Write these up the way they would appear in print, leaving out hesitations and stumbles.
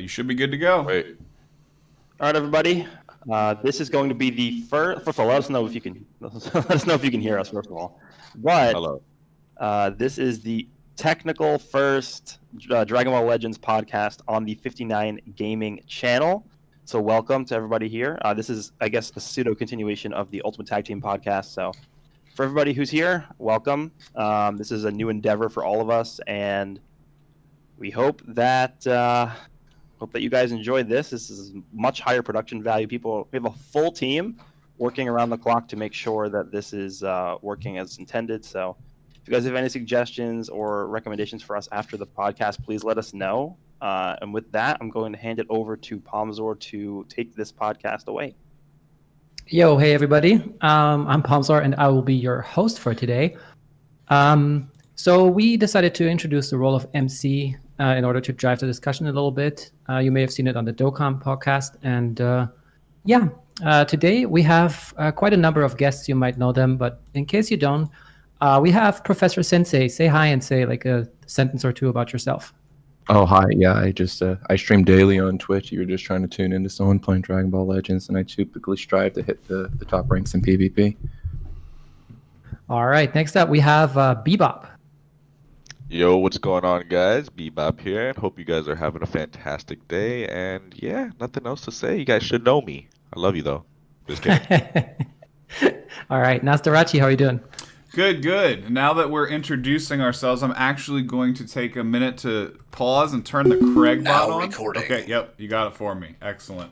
you should be good to go. Wait. All right, everybody. This is going to be the first. First of all, let us know if you can. Let us know if you can hear us. First of all, but Hello. this is the technical first Dragon Ball Legends podcast on the 59 Gaming channel. So welcome to everybody here. This is, I guess, a pseudo continuation of the Ultimate Tag Team podcast. So for everybody who's here, welcome. This is a new endeavor for all of us, and we hope that you guys enjoyed this. This is much higher production value. We have a full team working around the clock to make sure that this is working as intended. So if you guys have any suggestions or recommendations for us after the podcast, please let us know. And with that, I'm going to hand it over to Pomzor to take this podcast away. Yo, hey everybody. I'm Pomzor, and I will be your host for today. So we decided to introduce the role of MC in order to drive the discussion a little bit. You may have seen it on the Dokkan podcast. And today we have quite a number of guests. You might know them, but in case you don't, we have Professor Sensei. Say hi and say like a sentence or two about yourself. Oh, hi. Yeah, I stream daily on Twitch. You were just trying to tune into someone playing Dragon Ball Legends, and I typically strive to hit the top ranks in PvP. All right. Next up, we have Bebop. Yo, what's going on, guys? Bebop here, and hope you guys are having a fantastic day. And yeah, nothing else to say. You guys should know me. I love you, though. Just kidding. All right. Nasdorachi, how are you doing? Good. Now that we're introducing ourselves, I'm actually going to take a minute to pause and turn the Craig bot on. Recording. Okay, yep, you got it for me. Excellent.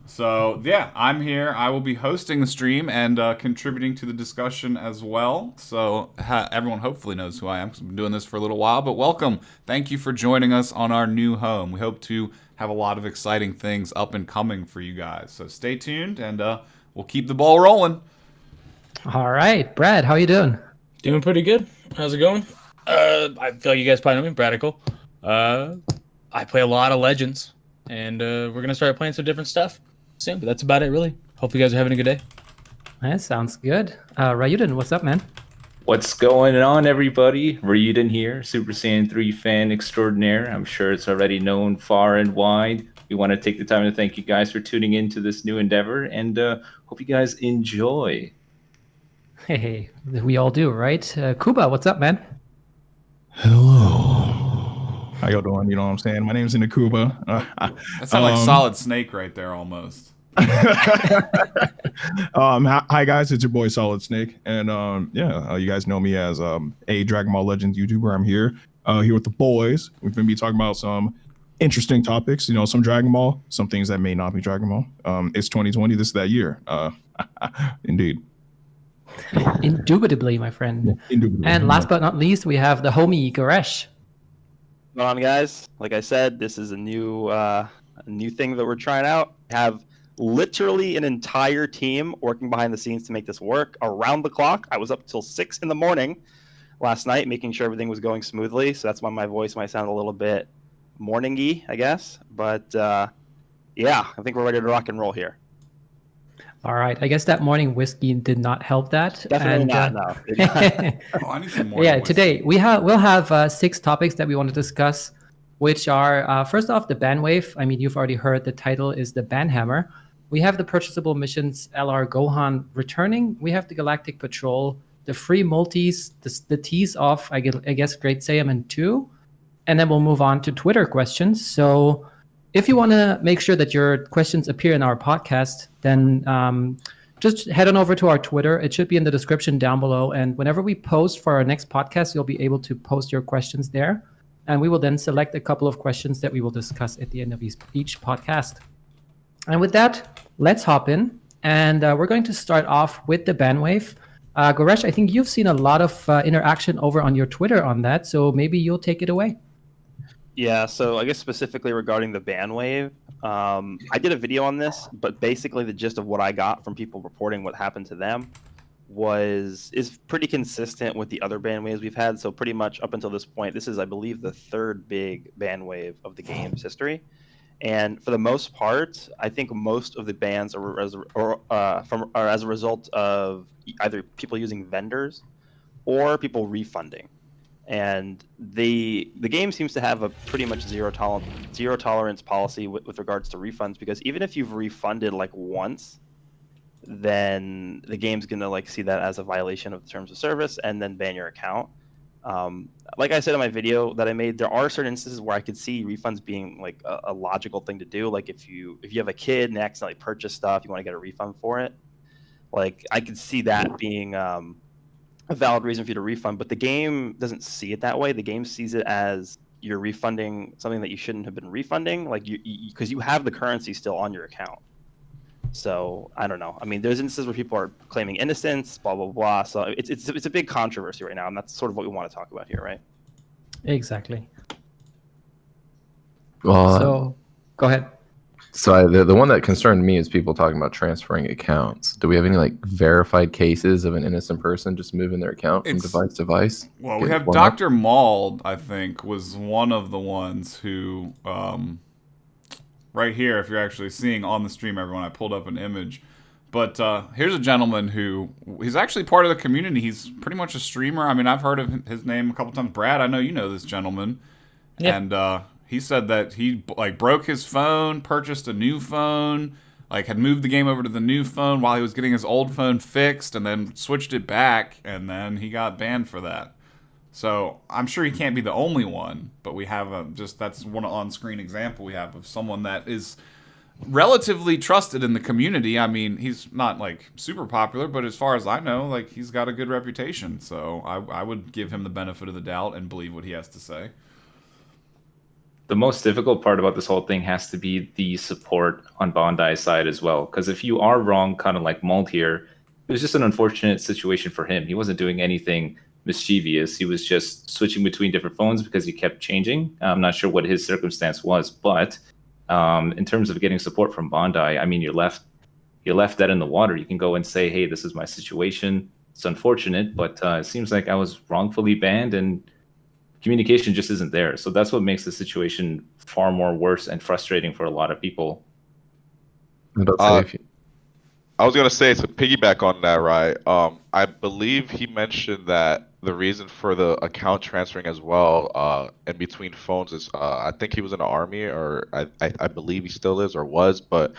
So, yeah, I'm here. I will be hosting the stream and contributing to the discussion as well. So, everyone hopefully knows who I am because I've been doing this for a little while. But welcome. Thank you for joining us on our new home. We hope to have a lot of exciting things up and coming for you guys. So, stay tuned, and we'll keep the ball rolling. All right. Brad, how are you doing? Doing pretty good. How's it going? I feel like you guys probably know me, Bradical. I play a lot of Legends, and we're going to start playing some different stuff soon, but that's about it, really. Hope you guys are having a good day. That sounds good. Ryuden, what's up, man? What's going on, everybody? Ryuden here, Super Saiyan 3 fan extraordinaire. I'm sure it's already known far and wide. We want to take the time to thank you guys for tuning into this new endeavor, and hope you guys enjoy. Hey, we all do, right? Kuba, what's up, man? Hello. How y'all doing? You know what I'm saying? My name's Inakuba. That sounds like Solid Snake right there, almost. Hi guys, it's your boy Solid Snake, and you guys know me as a Dragon Ball Legends YouTuber. I'm here with the boys. We're gonna be talking about some interesting topics. You know, some Dragon Ball, some things that may not be Dragon Ball. It's 2020. This is that year. Indeed. Indubitably, my friend. Indubitably. And last but not least, we have the homie Goresh. What's going on, guys? Like I said, this is a new thing that we're trying out. We have literally an entire team working behind the scenes to make this work around the clock. I was up till 6 in the morning last night, making sure everything was going smoothly. So that's why my voice might sound a little bit morning-y, I guess. But yeah, I think we're ready to rock and roll here. All right. I guess that morning whiskey did not help that. Definitely not, no. Oh, I need some more. Yeah, whiskey. today we'll have 6 topics that we want to discuss, which are first off the ban wave. I mean, you've already heard the title is the ban hammer. We have the purchasable missions, LR Gohan returning. We have the Galactic Patrol, the free multis, the tease off, I guess, Great Saiyaman 2, and then we'll move on to Twitter questions. So if you want to make sure that your questions appear in our podcast, then just head on over to our Twitter. It should be in the description down below. And whenever we post for our next podcast, you'll be able to post your questions there. And we will then select a couple of questions that we will discuss at the end of each podcast. And with that, let's hop in. And we're going to start off with the ban wave. Goresh, I think you've seen a lot of interaction over on your Twitter on that. So maybe you'll take it away. Yeah, so I guess specifically regarding the ban wave, I did a video on this, but basically the gist of what I got from people reporting what happened to them is pretty consistent with the other ban waves we've had. So pretty much up until this point, this is, I believe, the 3rd big ban wave of the game's history. And for the most part, I think most of the bans are as a result of either people using vendors or people refunding. and the game seems to have a pretty much zero tolerance policy with regards to refunds, because even if you've refunded like once, then the game's gonna like see that as a violation of the terms of service and then ban your account. Like I said in my video that I made, there are certain instances where I could see refunds being like a logical thing to do. Like if you have a kid and they accidentally purchase stuff, you want to get a refund for it. Like I could see that being a valid reason for you to refund, but the game doesn't see it that way. The game sees it as you're refunding something that you shouldn't have been refunding, like because you have the currency still on your account. So I don't know. I mean, there's instances where people are claiming innocence, blah blah blah. So it's a big controversy right now, and that's sort of what we want to talk about here, right? Exactly. Well, So, go ahead. so the one that concerned me is people talking about transferring accounts. Do we have any like verified cases of an innocent person just moving their account from device to device? Well, we Getting have blown up? Dr. Mauld, I think, was one of the ones who, right here, if you're actually seeing on the stream, everyone, I pulled up an image. But here's a gentleman who, he's actually part of the community. He's pretty much a streamer. I mean, I've heard of his name a couple times. Brad, I know you know this gentleman. Yeah. And he said that he like broke his phone, purchased a new phone, like had moved the game over to the new phone while he was getting his old phone fixed, and then switched it back, and then he got banned for that. So I'm sure he can't be the only one, but we have that's one on-screen example we have of someone that is relatively trusted in the community. I mean, he's not like super popular, but as far as I know, like he's got a good reputation. So I would give him the benefit of the doubt and believe what he has to say. The most difficult part about this whole thing has to be the support on Bondi's side as well. Because if you are wrong, kind of like Malt here, it was just an unfortunate situation for him. He wasn't doing anything mischievous. He was just switching between different phones because he kept changing. I'm not sure what his circumstance was, but in terms of getting support from Bondi, I mean, you're left dead in the water. You can go and say, hey, this is my situation. It's unfortunate, but it seems like I was wrongfully banned and communication just isn't there. So that's what makes the situation far more worse and frustrating for a lot of people. I was gonna say, to piggyback on that, right? I believe he mentioned that the reason for the account transferring as well, in between phones is, I think he was in the army, or I believe he still is or was, but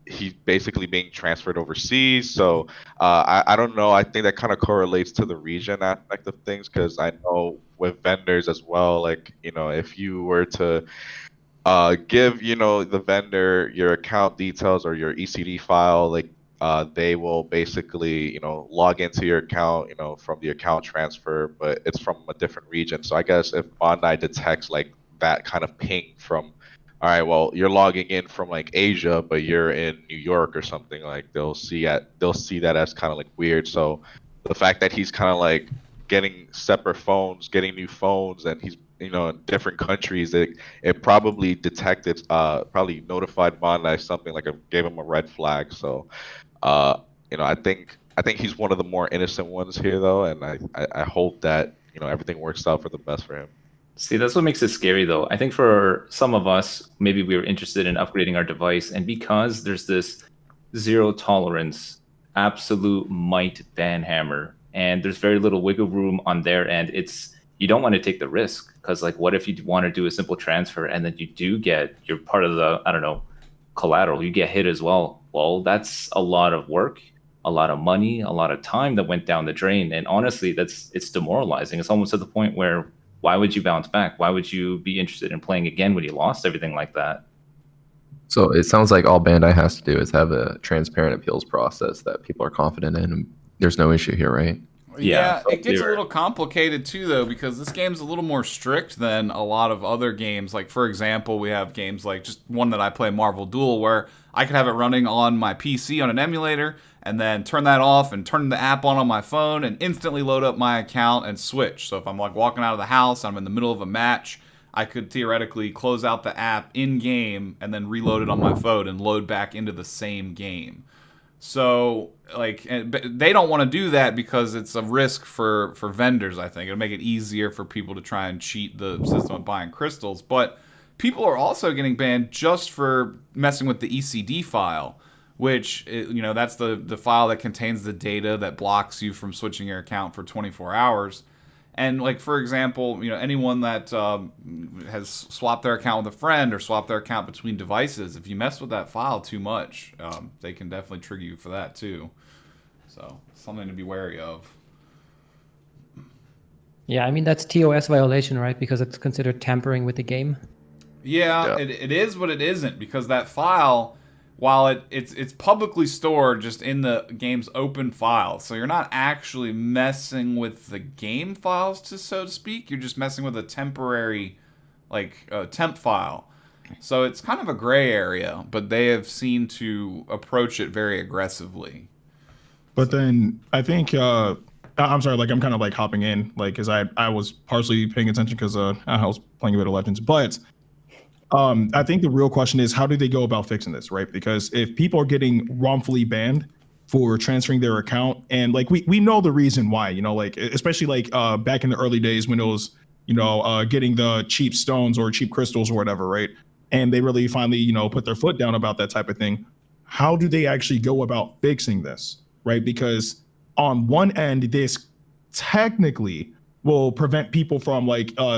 he's basically being transferred overseas. So I don't know. I think that kind of correlates to the region aspect of things, because I know with vendors as well, like, you know, if you were to give, you know, the vendor your account details or your ECD file, like they will basically, you know, log into your account, you know, from the account transfer, but it's from a different region. So I guess if Bondi detects like that kind of ping from, all right, well, you're logging in from like Asia, but you're in New York or something, like they'll see that as kind of like weird. So the fact that he's kind of like getting separate phones, getting new phones, and he's, you know, in different countries, it probably detected, probably notified Bondi something, like gave him a red flag. So, you know, I think he's one of the more innocent ones here, though, and I hope that, you know, everything works out for the best for him. See, that's what makes it scary, though. I think for some of us, maybe we were interested in upgrading our device, and because there's this zero tolerance, absolute might ban hammer, and there's very little wiggle room on their end, you don't want to take the risk, because like, what if you want to do a simple transfer and then you do you're part of the, I don't know, collateral, you get hit as well. Well, that's a lot of work, a lot of money, a lot of time that went down the drain. And honestly, it's demoralizing. It's almost to the point where, why would you bounce back? Why would you be interested in playing again when you lost everything like that? So it sounds like all Bandai has to do is have a transparent appeals process that people are confident in, and there's no issue here, right? Yeah, it gets a little complicated too, though, because this game's a little more strict than a lot of other games. Like, for example, we have games like just one that I play, Marvel Duel, where I could have it running on my PC on an emulator and then turn that off and turn the app on my phone and instantly load up my account and switch. So if I'm like walking out of the house, I'm in the middle of a match, I could theoretically close out the app in-game and then reload it on my phone and load back into the same game. So, like, they don't want to do that because it's a risk for vendors, I think. It'll make it easier for people to try and cheat the system of buying crystals. But people are also getting banned just for messing with the ECD file, which, you know, that's the file that contains the data that blocks you from switching your account for 24 hours. And like for example, anyone that has swapped their account with a friend or swapped their account between devices, if you mess with that file too much, they can definitely trigger you for that too. So something to be wary of. Yeah, I mean that's TOS violation, right? Because it's considered tampering with the game. Yeah. It is, but it isn't, because that file, while it's publicly stored just in the game's open file, so you're not actually messing with the game files, so to speak. You're just messing with a temporary, temp file. So it's kind of a gray area, but they have seemed to approach it very aggressively. But then I think I'm sorry, I'm kind of hopping in, because I was partially paying attention because I was playing a bit of Legends, but. I think the real question is, how do they go about fixing this, right? Because if people are getting wrongfully banned for transferring their account, and we know the reason why, especially back in the early days when it was, getting the cheap stones or cheap crystals or whatever, right? And they really finally, put their foot down about that type of thing. How do they actually go about fixing this, right? Because on one end, this technically will prevent people from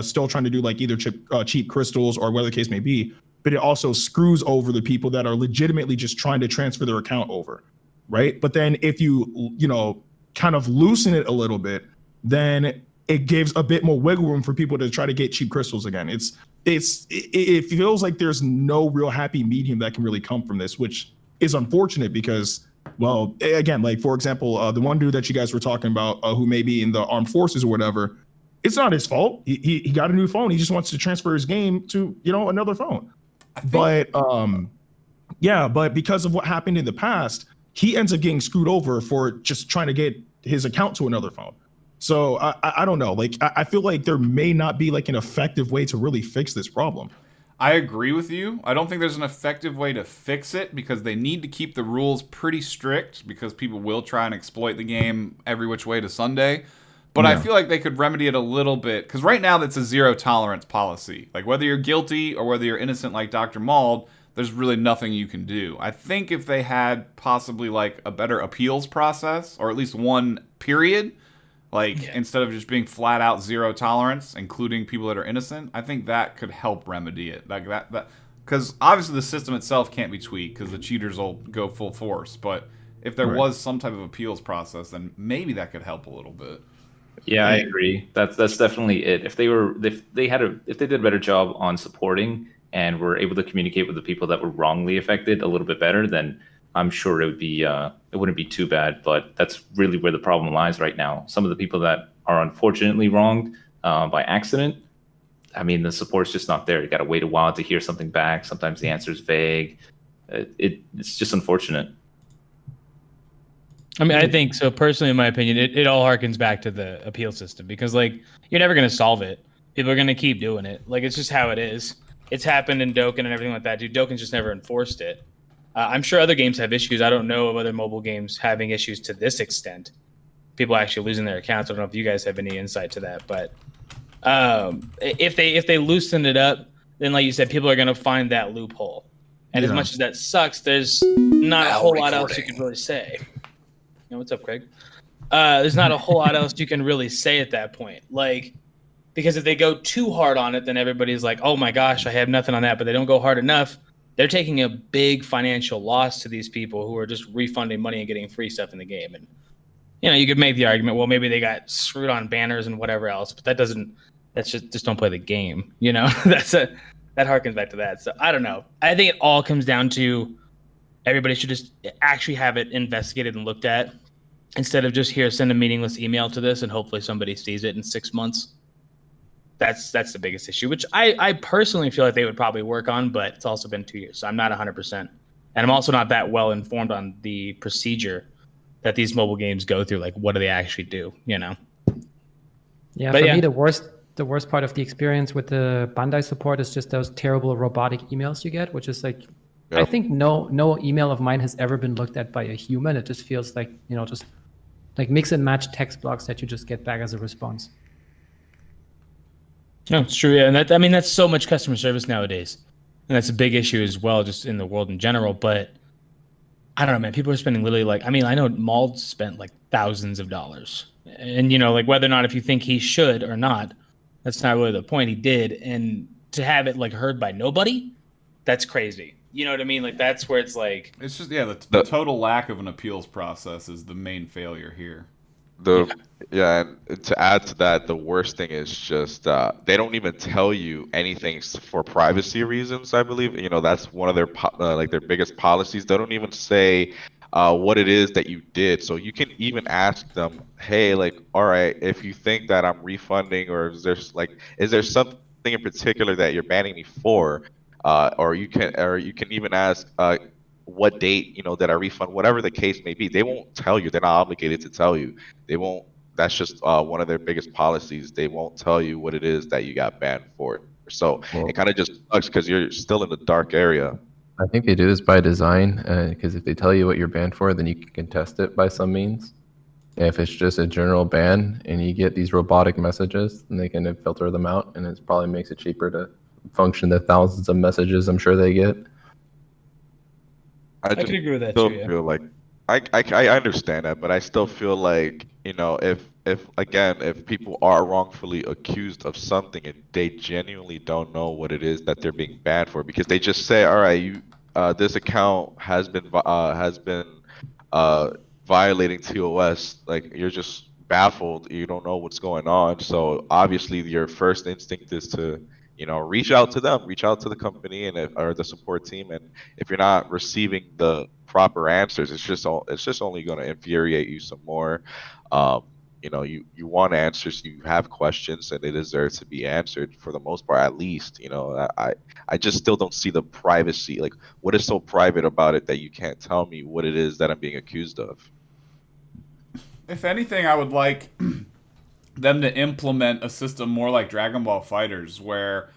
still trying to do either cheap crystals or whatever the case may be, but it also screws over the people that are legitimately just trying to transfer their account over, right? But then if you kind of loosen it a little bit, then it gives a bit more wiggle room for people to try to get cheap crystals again. It feels like there's no real happy medium that can really come from this, which is unfortunate because, well, again, for example, the one dude that you guys were talking about who may be in the armed forces or whatever, it's not his fault. He got a new phone. He just wants to transfer his game to, another phone. But because of what happened in the past, he ends up getting screwed over for just trying to get his account to another phone. So I don't know. I feel like there may not be an effective way to really fix this problem. I agree with you. I don't think there's an effective way to fix it because they need to keep the rules pretty strict because people will try and exploit the game every which way to Sunday. But I feel like they could remedy it a little bit because right now that's a zero tolerance policy. Whether you're guilty or whether you're innocent like Dr. Mauld, there's really nothing you can do. I think if they had possibly a better appeals process or at least one period, instead of just being flat out zero tolerance, including people that are innocent, I think that could help remedy it. Because obviously the system itself can't be tweaked because the cheaters will go full force. But if there was some type of appeals process, then maybe that could help a little bit. Yeah, I agree. That's definitely it. If they did a better job on supporting and were able to communicate with the people that were wrongly affected a little bit better, then I'm sure it wouldn't be too bad. But that's really where the problem lies right now. Some of the people that are unfortunately wronged by accident, I mean, the support's just not there. You got to wait a while to hear something back. Sometimes the answer's vague. It's just unfortunate. I mean, I think so. Personally, in my opinion, it all harkens back to the appeal system because, you're never going to solve it. People are going to keep doing it. It's just how it is. It's happened in Dokkan and everything like that. Dude, Dokkan's just never enforced it. I'm sure other games have issues. I don't know of other mobile games having issues to this extent. People actually losing their accounts. I don't know if you guys have any insight to that, but if they loosen it up, then like you said, people are going to find that loophole. And as much as that sucks, there's not a whole lot else you can really say. What's up, Craig? There's not a whole lot else you can really say at that point. Because if they go too hard on it, then everybody's like, oh my gosh, I have nothing on that. But they don't go hard enough. They're taking a big financial loss to these people who are just refunding money and getting free stuff in the game. And, you could make the argument, well, maybe they got screwed on banners and whatever else, but that's just don't play the game. That harkens back to that. So I don't know. I think it all comes down to everybody should just actually have it investigated and looked at instead of just send a meaningless email to this and hopefully somebody sees it in 6 months. That's the biggest issue, which I personally feel like they would probably work on, but it's also been 2 years, so I'm not 100%. And I'm also not that well informed on the procedure that these mobile games go through. What do they actually do, Yeah, but for me, the worst part of the experience with the Bandai support is just those terrible robotic emails you get, which is I think no email of mine has ever been looked at by a human. It just feels just mix and match text blocks that you just get back as a response. No, it's true. Yeah. And that's so much customer service nowadays. And that's a big issue as well, just in the world in general. But I don't know, man. People are spending literally like, I mean, I know Mauled spent like thousands of dollars. And, you know, like whether or not if you think he should or not, that's not really the point. He did. And to have it like heard by nobody, that's crazy. You know what I mean? Like that's where it's like. It's just, yeah, the total lack of an appeals process is the main failure here. And to add to that, the worst thing is just they don't even tell you anything for privacy reasons. I believe that's one of their like their biggest policies. They don't even say what it is that you did, so you can even ask them, hey, like, all right, if you think that I'm refunding, or is there something in particular that you're banning me for, or you can even ask what date that I refund, whatever the case may be. They won't tell you. They're not obligated to tell you. They won't. That's just one of their biggest policies. They won't tell you what it is that you got banned for. So it kind of just sucks because you're still in the dark area. I think they do this by design, because if they tell you what you're banned for, then you can contest it by some means. And if it's just a general ban and you get these robotic messages, then they can filter them out, and it probably makes it cheaper to function the thousands of messages I'm sure they get. I could agree with that still too. Yeah. Feel like I understand that, but I still feel like if people are wrongfully accused of something and they genuinely don't know what it is that they're being banned for, because they just say, all right, this account has been violating TOS, like you're just baffled, you don't know what's going on. So obviously your first instinct is to reach out to them, reach out to the company or the support team, and if you're not receiving the proper answers, it's just only going to infuriate you some more. You want answers, you have questions, and they deserve to be answered for the most part, at least. I just still don't see the privacy. Like, what is so private about it that you can't tell me what it is that I'm being accused of? If anything, I would like them to implement a system more like Dragon Ball FighterZ, where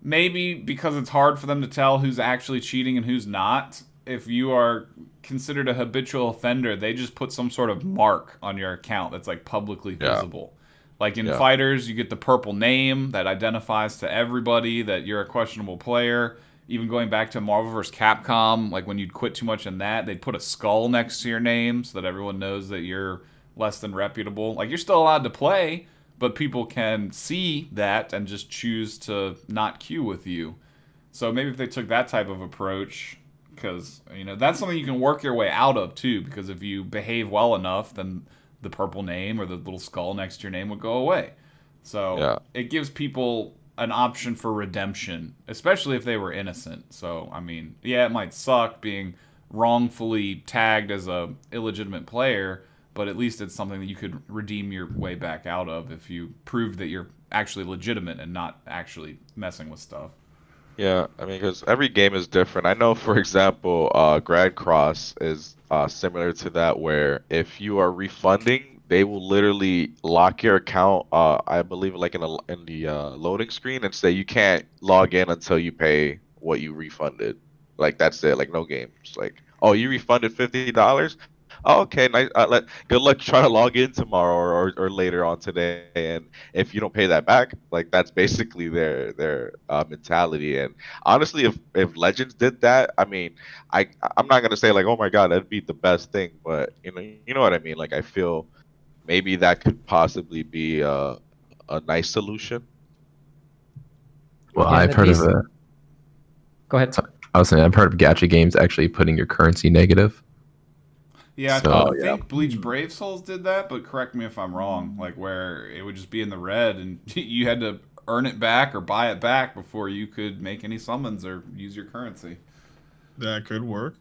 maybe because it's hard for them to tell who's actually cheating and who's not, if you are considered a habitual offender, they just put some sort of mark on your account that's like publicly visible. Like in FighterZ, you get the purple name that identifies to everybody that you're a questionable player. Even going back to Marvel vs. Capcom, like when you'd quit too much in that, they'd put a skull next to your name so that everyone knows that you're less than reputable. Like, you're still allowed to play, but people can see that and just choose to not queue with you. So maybe if they took that type of approach, because that's something you can work your way out of too, because if you behave well enough, then the purple name or the little skull next to your name would go away. So it gives people an option for redemption, especially if they were innocent. So I mean, it might suck being wrongfully tagged as a illegitimate player, but at least it's something that you could redeem your way back out of if you prove that you're actually legitimate and not actually messing with stuff. Yeah, I mean, because every game is different. I know, for example, Grad Cross is similar to that, where if you are refunding, they will literally lock your account, I believe, like in the loading screen, and say you can't log in until you pay what you refunded. Like, that's it. Like, no games. Like, oh, you refunded $50? Oh, okay, nice. Good luck trying to log in tomorrow or later on today. And if you don't pay that back, like, that's basically their mentality. And honestly, if Legends did that, I mean, I'm not gonna say like, oh my God, that'd be the best thing, but you know what I mean. Like, I feel maybe that could possibly be a nice solution. Well, I've heard of a. Go ahead. I was saying I've heard of gacha games actually putting your currency negative. Yeah, I think Bleach Brave Souls did that, but correct me if I'm wrong. Like, where it would just be in the red, and you had to earn it back or buy it back before you could make any summons or use your currency. That could work.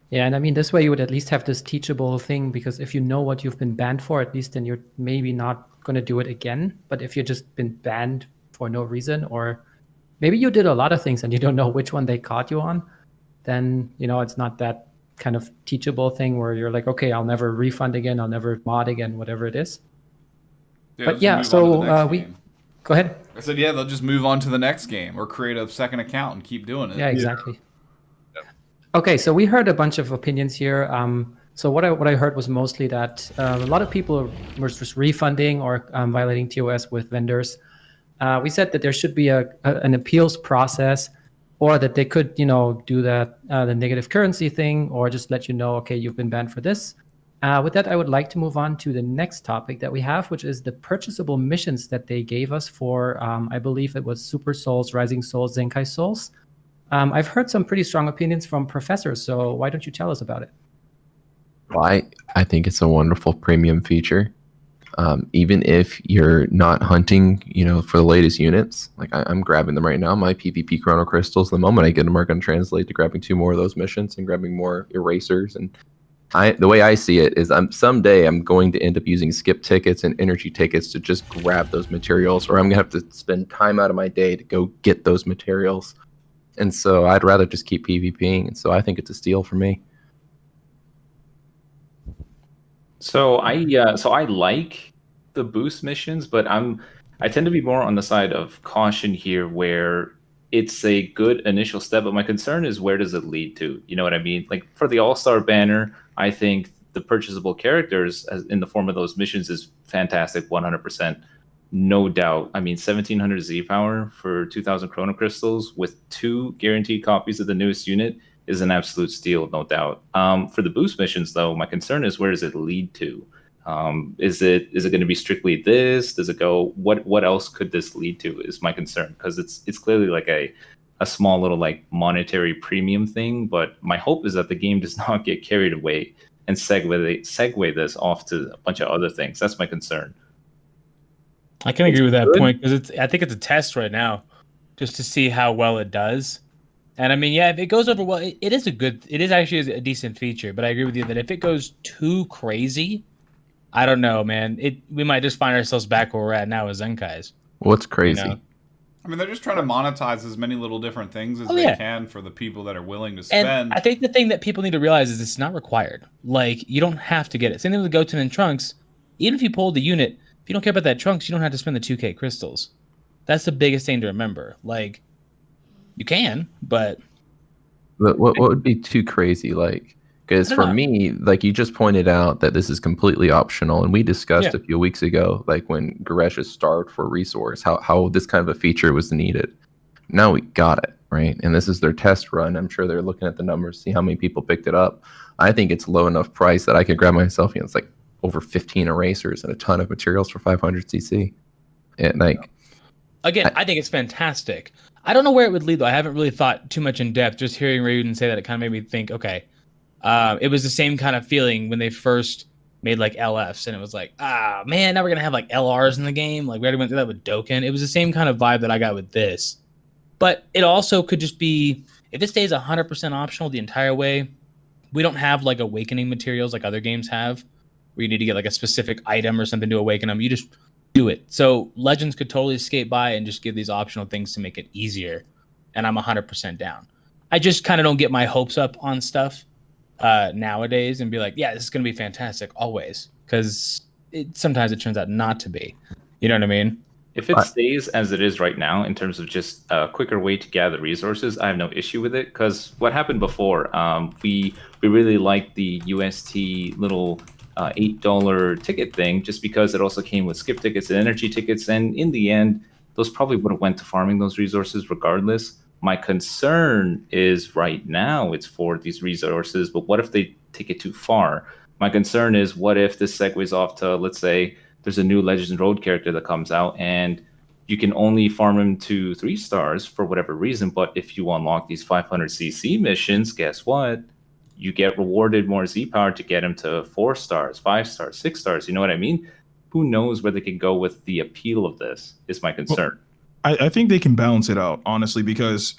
Yeah, and I mean, this way you would at least have this teachable thing, because if you know what you've been banned for, at least then you're maybe not going to do it again. But if you've just been banned for no reason, or maybe you did a lot of things and you don't know which one they caught you on, then, it's not that kind of teachable thing where you're like, okay, I'll never refund again, I'll never mod again, whatever it is. But yeah, so go ahead. I said, they'll just move on to the next game or create a second account and keep doing it. Yeah, exactly. Yeah. Okay, so we heard a bunch of opinions here. So what I heard was mostly that a lot of people were just refunding or violating TOS with vendors. We said that there should be an appeals process, or that they could, do that the negative currency thing, or just let you know, okay, you've been banned for this. With that, I would like to move on to the next topic that we have, which is the purchasable missions that they gave us for, I believe it was Super Souls, Rising Souls, Zenkai Souls. I've heard some pretty strong opinions from professors, so why don't you tell us about it? Well, I think it's a wonderful premium feature. Even if you're not hunting, for the latest units, like I'm grabbing them right now. My PvP Chrono Crystals, the moment I get them, are going to translate to grabbing 2 more of those missions and grabbing more erasers. And the way I see it is, someday I'm going to end up using skip tickets and energy tickets to just grab those materials, or I'm going to have to spend time out of my day to go get those materials. And so I'd rather just keep PvPing. And so I think it's a steal for me. So I like the boost missions, but I tend to be more on the side of caution here, where it's a good initial step, but my concern is, where does it lead to? You know what I mean? Like, for the All-Star banner, I think the purchasable characters in the form of those missions is fantastic, 100%. No doubt. I mean, 1700 Z power for 2000 Chrono Crystals with 2 guaranteed copies of the newest unit is an absolute steal, no doubt. For the boost missions, though, my concern is, where does it lead to? Is it going to be strictly this? Does it go? What else could this lead to? Is my concern, because it's clearly like a small little like monetary premium thing. But my hope is that the game does not get carried away and segue this off to a bunch of other things. That's my concern. I can agree with that point, because I think it's a test right now, just to see how well it does. And I mean, yeah, if it goes over well, it is actually a decent feature. But I agree with you that if it goes too crazy, I don't know, man. We might just find ourselves back where we're at now with Zenkais. What's crazy? I mean, they're just trying to monetize as many little different things as they can for the people that are willing to spend. And I think the thing that people need to realize is it's not required. Like, you don't have to get it. Same thing with Goten and Trunks. Even if you pulled the unit, if you don't care about that Trunks, you don't have to spend the 2K crystals. That's the biggest thing to remember. Like, you can, but what would be too crazy? Like, because for me, like you just pointed out that this is completely optional, and we discussed a few weeks ago, like when Goresh is starved for resource, how this kind of a feature was needed. Now we got it, right? And this is their test run. I'm sure they're looking at the numbers, see how many people picked it up. I think it's low enough price that I could grab myself, it's like over 15 erasers and a ton of materials for 500 CC. And like, again, I think it's fantastic. I don't know where it would lead, though. I haven't really thought too much in depth. Just hearing Rayuden say that, it kind of made me think, okay, it was the same kind of feeling when they first made like LFs, and it was like, man, now we're gonna have like LRs in the game. Like, we already went through that with Doken. It was the same kind of vibe that I got with this. But it also could just be, if it stays 100% optional the entire way, we don't have like awakening materials like other games have, where you need to get like a specific item or something to awaken them. You just do it. So Legends could totally skate by and just give these optional things to make it easier. And I'm 100% down. I just kind of don't get my hopes up on stuff nowadays and be like, yeah, this is going to be fantastic always. Because sometimes it turns out not to be. You know what I mean? If it stays as it is right now in terms of just a quicker way to gather resources, I have no issue with it. Because what happened before, we really liked the UST little $8 ticket thing, just because it also came with skip tickets and energy tickets. And in the end, those probably would have went to farming those resources regardless. My concern is right now it's for these resources, but what if they take it too far? My concern is, what if this segues off to, let's say, there's a new Legends Road character that comes out and you can only farm him to 3 stars for whatever reason, but if you unlock these 500cc missions, guess what? You get rewarded more Z power to get him to 4 stars, 5 stars, 6 stars. You know what I mean? Who knows where they can go with the appeal of this is my concern. Well, I think they can balance it out, honestly, because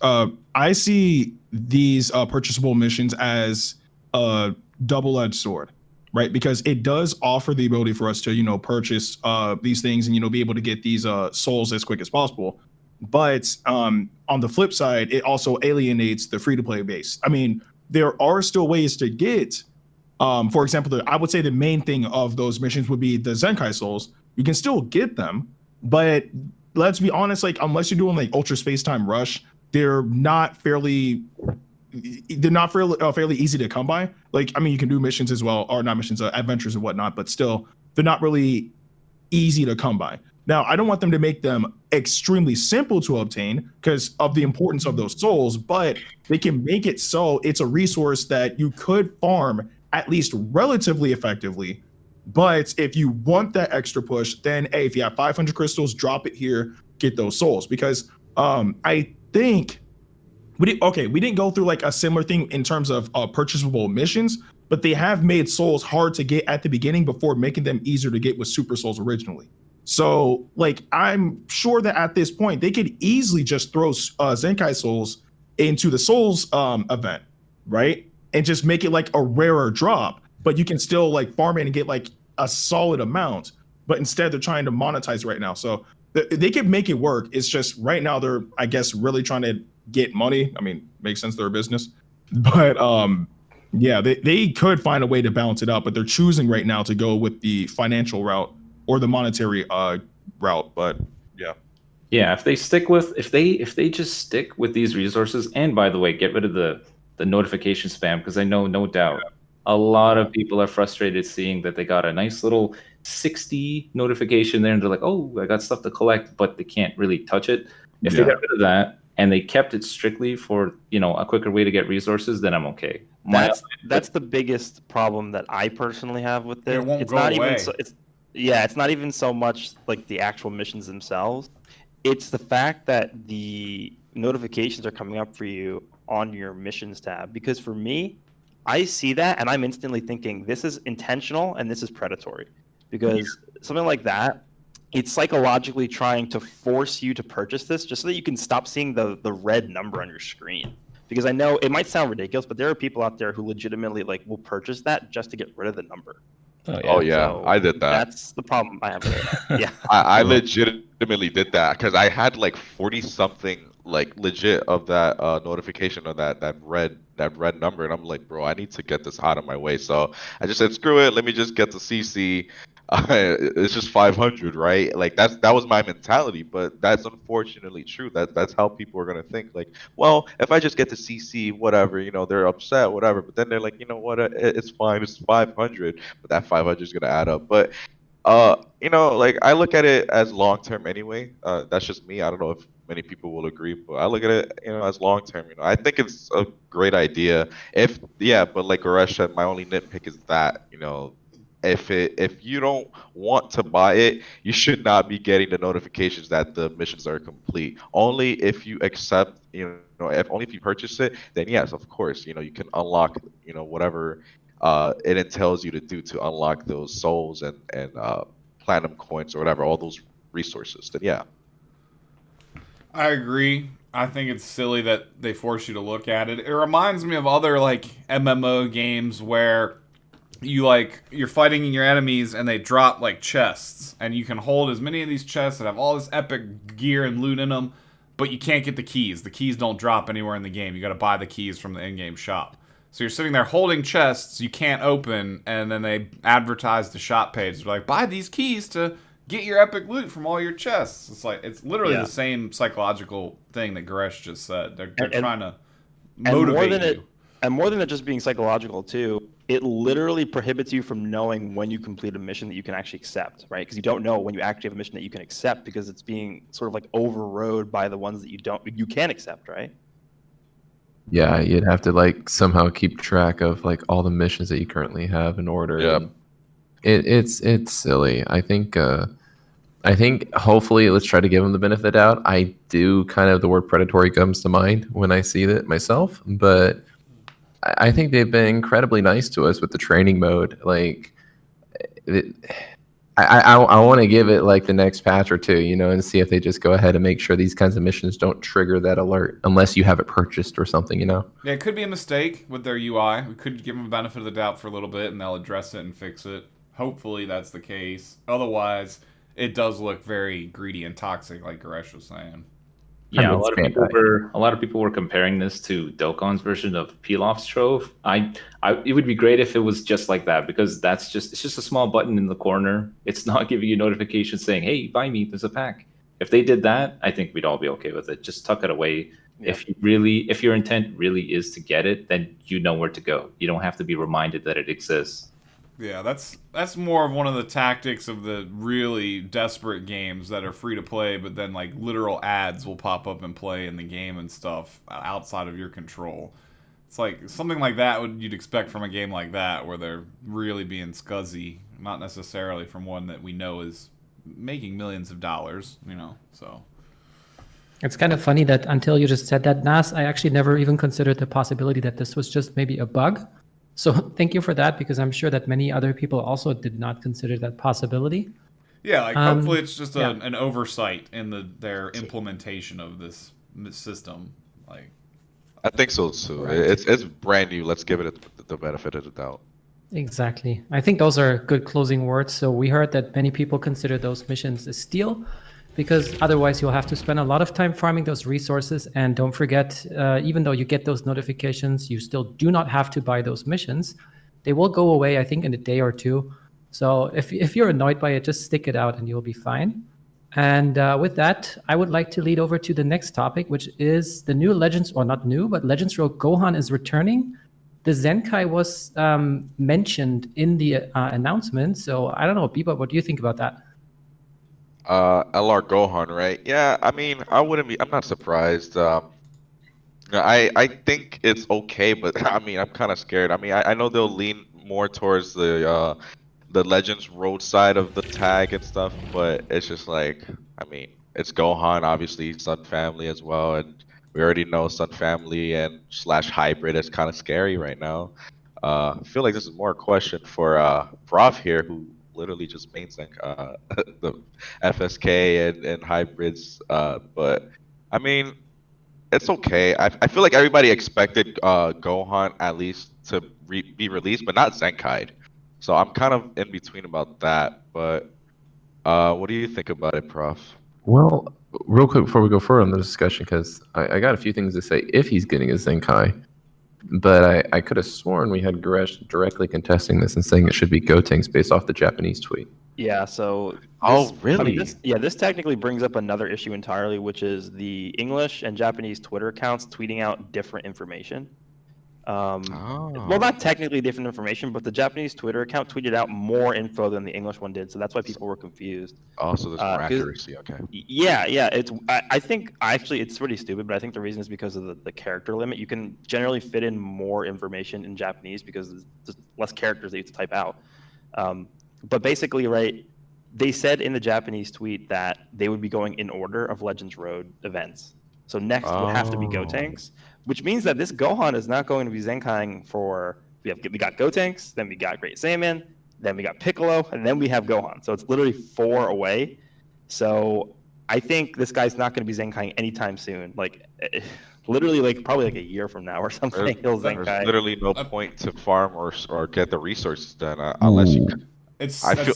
I see these purchasable missions as a double-edged sword, right? Because it does offer the ability for us to, purchase these things and, be able to get these souls as quick as possible. But on the flip side, it also alienates the free-to-play base. I mean, there are still ways to get, for example, I would say the main thing of those missions would be the Zenkai souls. You can still get them, but let's be honest, like, unless you're doing like Ultra Space Time Rush, they're not fairly easy to come by. Like, I mean, you can do missions as well, or not missions, adventures and whatnot, but still, they're not really easy to come by. Now, I don't want them to make them extremely simple to obtain because of the importance of those souls, but they can make it so it's a resource that you could farm at least relatively effectively. But if you want that extra push, then hey, if you have 500 crystals, drop it here, get those souls. Because I think we didn't go through like a similar thing in terms of purchasable missions, but they have made souls hard to get at the beginning before making them easier to get with super souls originally. So like I'm sure that at this point they could easily just throw Zenkai souls into the souls event, right? And just make it like a rarer drop, but you can still like farm it and get like a solid amount. But instead they're trying to monetize right now. So they could make it work. It's just right now they're, I guess, really trying to get money. I mean, makes sense, they're a business. But yeah, they could find a way to balance it out, but they're choosing right now to go with the financial route or the monetary route. But yeah, if they just stick with these resources, and by the way, get rid of the notification spam, because I know, no doubt, a lot of people are frustrated seeing that they got a nice little 60 notification there, and they're like, oh, I got stuff to collect, but they can't really touch it. If they got rid of that and they kept it strictly for, you know, a quicker way to get resources, then I'm okay. That's the biggest problem that I personally have with it. It won't it's go not away. even so, it's not even so much like the actual missions themselves. It's the fact that the notifications are coming up for you on your missions tab. Because for me, I see that and I'm instantly thinking this is intentional and this is predatory. Because something like that, it's psychologically trying to force you to purchase this just so that you can stop seeing the red number on your screen. Because I know it might sound ridiculous, but there are people out there who legitimately like will purchase that just to get rid of the number. Oh yeah, So I did that. That's the problem I have with it. Yeah. I legitimately did that because I had like 40 something like legit of that notification of that red number, and I'm like, bro, I need to get this out of my way. So I just said, screw it, let me just get the CC. It's just 500, right? Like that was my mentality, but that's unfortunately true. That's how people are gonna think. Like, well, if I just get the CC, whatever, you know, they're upset, whatever. But then they're like, you know what? It's fine. It's 500, but that 500 is gonna add up. But you know, like I look at it as long term anyway. That's just me. I don't know if many people will agree, but I look at it, you know, as long term. You know, I think it's a great idea. But like Goresh said, my only nitpick is that, you know, if you don't want to buy it, you should not be getting the notifications that the missions are complete. Only if you accept, you know, only if you purchase it, then yes, of course, you know, you can unlock, you know, whatever it entails you to do to unlock those souls and platinum coins or whatever, all those resources. Then yeah. I agree. I think it's silly that they force you to look at it. It reminds me of other like MMO games where you're fighting your enemies and they drop like chests, and you can hold as many of these chests that have all this epic gear and loot in them, but you can't get the keys. The keys don't drop anywhere in the game. You got to buy the keys from the in-game shop. So you're sitting there holding chests you can't open, and then they advertise the shop page. They're like, buy these keys to get your epic loot from all your chests. It's like, it's literally the same psychological thing that Goresh just said. They're trying to motivate you. And more than it just being psychological too, it literally prohibits you from knowing when you complete a mission that you can actually accept, right? Because you don't know when you actually have a mission that you can accept because it's being sort of like overrode by the ones that you can accept, right? Yeah, you'd have to like somehow keep track of like all the missions that you currently have in order. Yeah. It's silly. I think hopefully let's try to give them the benefit out. I do kind of, the word predatory comes to mind when I see that myself, but I think they've been incredibly nice to us with the training mode. Like, I want to give it like the next patch or two, you know, and see if they just go ahead and make sure these kinds of missions don't trigger that alert unless you have it purchased or something, you know. Yeah, it could be a mistake with their UI. We could give them the benefit of the doubt for a little bit, and they'll address it and fix it. Hopefully that's the case. Otherwise, it does look very greedy and toxic, like Goresh was saying. Yeah, a lot of people were comparing this to Dokkan's version of Pilaf's Trove. It would be great if it was just like that, because it's just a small button in the corner. It's not giving you notifications saying, "Hey, buy me, there's a pack." If they did that, I think we'd all be okay with it. Just tuck it away. Yeah. If your intent really is to get it, then you know where to go. You don't have to be reminded that it exists. Yeah, that's more of one of the tactics of the really desperate games that are free to play, but then like literal ads will pop up and play in the game and stuff outside of your control. It's like something like that you'd expect from a game like that, where they're really being scuzzy, not necessarily from one that we know is making millions of dollars, so. It's kind of funny that until you just said that, Nas, I actually never even considered the possibility that this was just maybe a bug. So thank you for that, because I'm sure that many other people also did not consider that possibility. Yeah, like hopefully it's just yeah. an oversight in their implementation of this system. Like, I think so too. Right. It's brand new. Let's give it the benefit of the doubt. Exactly. I think those are good closing words. So we heard that many people consider those missions a steal, because otherwise you'll have to spend a lot of time farming those resources. And don't forget, even though you get those notifications, you still do not have to buy those missions. They will go away, I think, in a day or two. So if you're annoyed by it, just stick it out and you'll be fine. And with that, I would like to lead over to the next topic, which is the new Legends, or not new, but Legends Rogue Gohan is returning. The Zenkai was mentioned in the announcement. So I don't know, Bebop, what do you think about that? LR Gohan, right? Yeah, I mean, I'm not surprised. I think it's okay, but I mean, I'm kind of scared. I mean, I know they'll lean more towards the Legends Road side of the tag and stuff, but it's just like, I mean, it's Gohan, obviously, Sun Family as well, and we already know Sun Family and / hybrid is kind of scary right now. I feel like this is more a question for Prof here, who literally just mains the FSK and hybrids. But I mean, it's okay. I feel like everybody expected Gohan at least to be released, but not Zenkai. So I'm kind of in between about that. But what do you think about it, Prof? Well, real quick before we go further on the discussion, because I got a few things to say if he's getting a Zenkai. But I could have sworn we had Goresh directly contesting this and saying it should be Gotenks based off the Japanese tweet. Yeah, so Oh, really? This technically brings up another issue entirely, which is the English and Japanese Twitter accounts tweeting out different information. Well, not technically different information, but the Japanese Twitter account tweeted out more info than the English one did, so that's why people were confused. Also, there's more accuracy. Okay. Yeah. I think actually it's pretty stupid, but I think the reason is because of the character limit. You can generally fit in more information in Japanese because there's less characters that you have to type out. But basically, right, they said in the Japanese tweet that they would be going in order of Legends Road events. So next would have to be Gotenks, which means that this Gohan is not going to be Zenkaiing for. We got Gotenks, then we got Great Saiyaman, then we got Piccolo, and then we have Gohan. So it's literally 4 away. So I think this guy's not going to be Zenkaiing anytime soon. Like literally, like probably like a year from now or something. He'll Zenkai. There's literally no point to farm or get the resources done unless you. Let's comment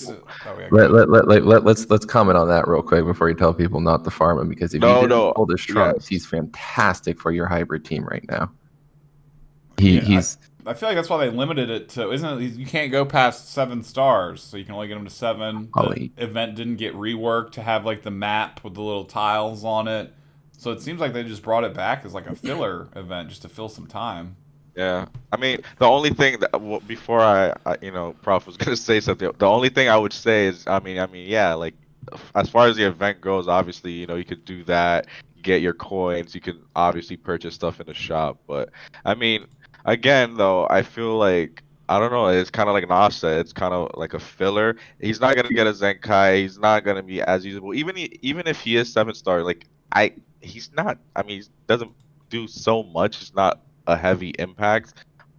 on that real quick before you tell people not to farm him, because if you didn't hold his Trunks, he's fantastic for your hybrid team right now. He's. I feel like that's why they limited it to, isn't it? You can't go past 7 stars, so you can only get them to 7. The event didn't get reworked to have like the map with the little tiles on it, so it seems like they just brought it back as like a filler event just to fill some time. Yeah, I mean, the only thing that before I Prof was gonna say something. The only thing I would say is, I mean, yeah, like as far as the event goes, obviously, you could do that, get your coins, you can obviously purchase stuff in the shop. But I mean, again, though, I feel like I don't know. It's kind of like Nas said. It's kind of like a filler. He's not gonna get a Zenkai. He's not gonna be as usable. Even if he is 7-star, like he's not. I mean, he doesn't do so much. It's not a heavy impact,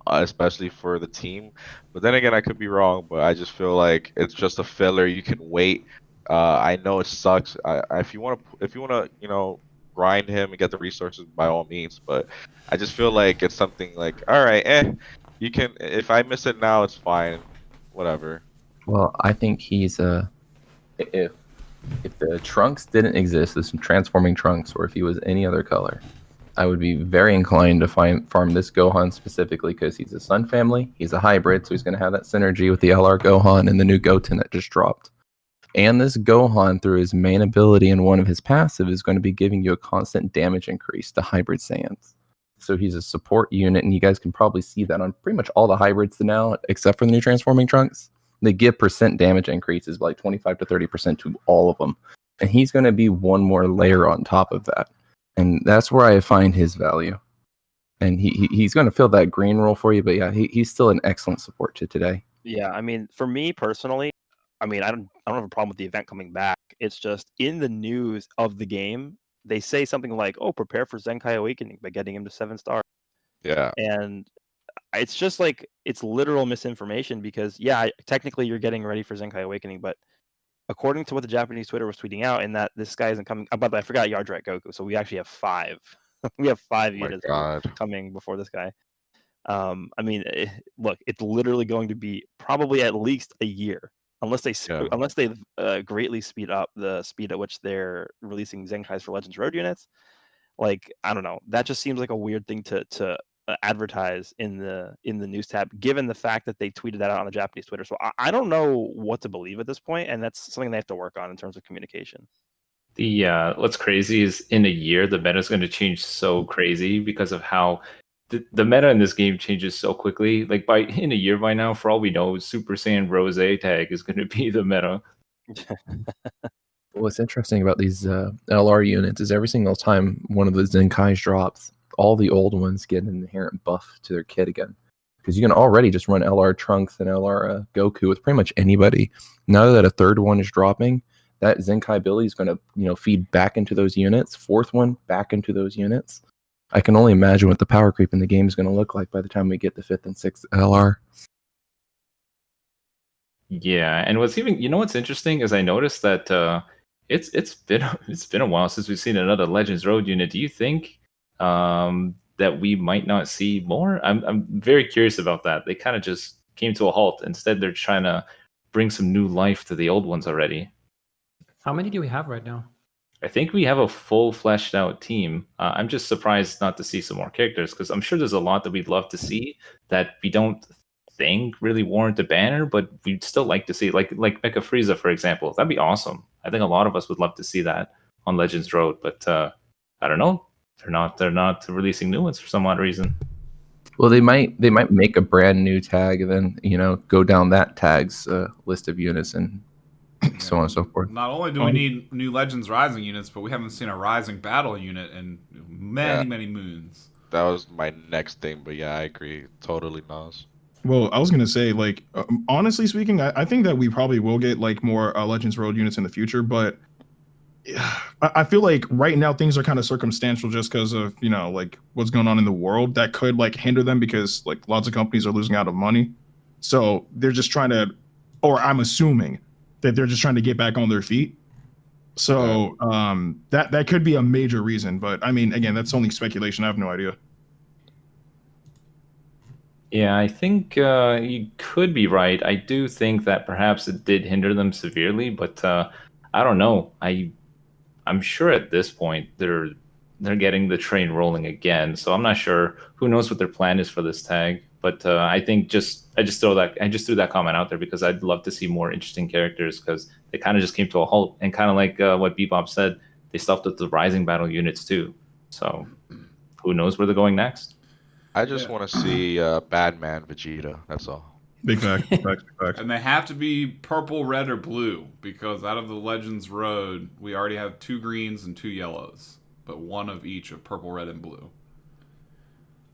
especially for the team. But then again, I could be wrong, but I just feel like it's just a filler. You can wait. I know it sucks. If you want to grind him and get the resources, by all means, but I just feel like it's something like, all right, you can, if I miss it now, it's fine, whatever. Well, I think he's if the Trunks didn't exist, this transforming Trunks, or if he was any other color, I would be very inclined to farm this Gohan specifically because he's a Sun Family. He's a hybrid, so he's going to have that synergy with the LR Gohan and the new Goten that just dropped. And this Gohan, through his main ability and one of his passive, is going to be giving you a constant damage increase to hybrid Saiyans. So he's a support unit, and you guys can probably see that on pretty much all the hybrids now, except for the new transforming Trunks. they give percent damage increases by like 25 to 30% to all of them. And he's going to be one more layer on top of that. And that's where I find his value. And he's going to fill that green role for you. But yeah, he's still an excellent support to today. Yeah, I mean, for me personally, I mean, I don't have a problem with the event coming back. It's just in the news of the game, they say something like, "Oh, prepare for Zenkai Awakening by getting him to 7 stars." Yeah. And it's just like it's literal misinformation because yeah, technically you're getting ready for Zenkai Awakening, but according to what the Japanese Twitter was tweeting out, in that this guy isn't coming. By the way, I forgot Yardrat Goku, so we actually have 5. We have 5 Oh my units God. coming before this guy. I mean, look, it's literally going to be probably at least a year, unless they greatly speed up the speed at which they're releasing Zenkais for Legends Road units. Like, I don't know, that just seems like a weird thing to advertise in the news tab, given the fact that they tweeted that out on the Japanese Twitter. So I don't know what to believe at this point, and that's something they have to work on in terms of communication. The what's crazy is in a year the meta is going to change so crazy because of how the meta in this game changes so quickly. Like in a year by now, for all we know, Super Saiyan Rose tag is going to be the meta. What's interesting about these LR units is every single time one of the Zenkais drops, all the old ones get an inherent buff to their kit again. Because you can already just run LR Trunks and LR Goku with pretty much anybody. Now that a third one is dropping, that Zenkai ability is going to feed back into those units. Fourth one back into those units. I can only imagine what the power creep in the game is going to look like by the time we get the 5th and 6th LR. Yeah, and what's interesting is I noticed that it's been a while since we've seen another Legends Road unit. Do you think that we might not see more? I'm very curious about that. They kind of just came to a halt. Instead, they're trying to bring some new life to the old ones already. How many do we have right now? I think we have a full fleshed out team. I'm just surprised not to see some more characters because I'm sure there's a lot that we'd love to see that we don't think really warrant a banner, but we'd still like to see, like Mecha Frieza, for example. That'd be awesome. I think a lot of us would love to see that on Legends Road, but I don't know. They're not releasing new ones for some odd reason. Well, they might make a brand new tag and then go down that tag's list of units and so on and so forth. Not only do we need new Legends Rising units, but we haven't seen a Rising Battle unit in many moons. That was my next thing, but yeah, I agree. Totally, Nas. Well, I was gonna say, like, honestly speaking, I think that we probably will get like more Legends Road units in the future, but I feel like right now things are kind of circumstantial just because of like what's going on in the world that could like hinder them because like lots of companies are losing out of money, so they're just trying to, or I'm assuming that they're just trying to get back on their feet. So that could be a major reason, but I mean, again, that's only speculation. I have no idea. Yeah, I think you could be right. I do think that perhaps it did hinder them severely, but I don't know. I'm sure at this point they're getting the train rolling again. So I'm not sure. Who knows what their plan is for this tag? But I think I just threw that comment out there because I'd love to see more interesting characters because they kind of just came to a halt and kind of like what Bebop said, they stopped with the Rising Battle units too. So who knows where they're going next? I just want to see Bad Man Vegeta. That's all. Big fact. Big fact. And they have to be purple, red, or blue because out of the Legends Road, we already have 2 greens and 2 yellows, but 1 of each of purple, red, and blue.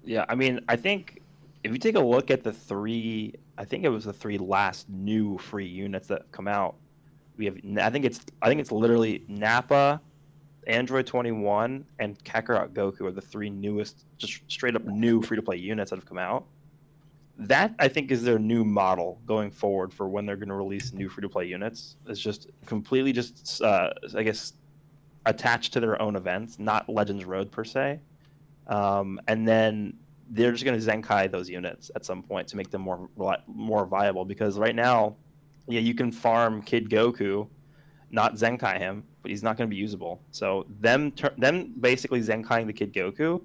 Yeah, I mean, I think if you take a look at the 3 last new free units that have come out, we have I think it's literally Nappa, Android 21, and Kakarot Goku are the 3 newest, just straight up new free to play units that have come out. That I think is their new model going forward for when they're going to release new free to play units. It's just completely I guess attached to their own events, not Legends Road per se. And then they're just going to Zenkai those units at some point to make them more viable. Because right now, yeah, you can farm Kid Goku, not Zenkai him, but he's not going to be usable. So them basically Zenkaiing the Kid Goku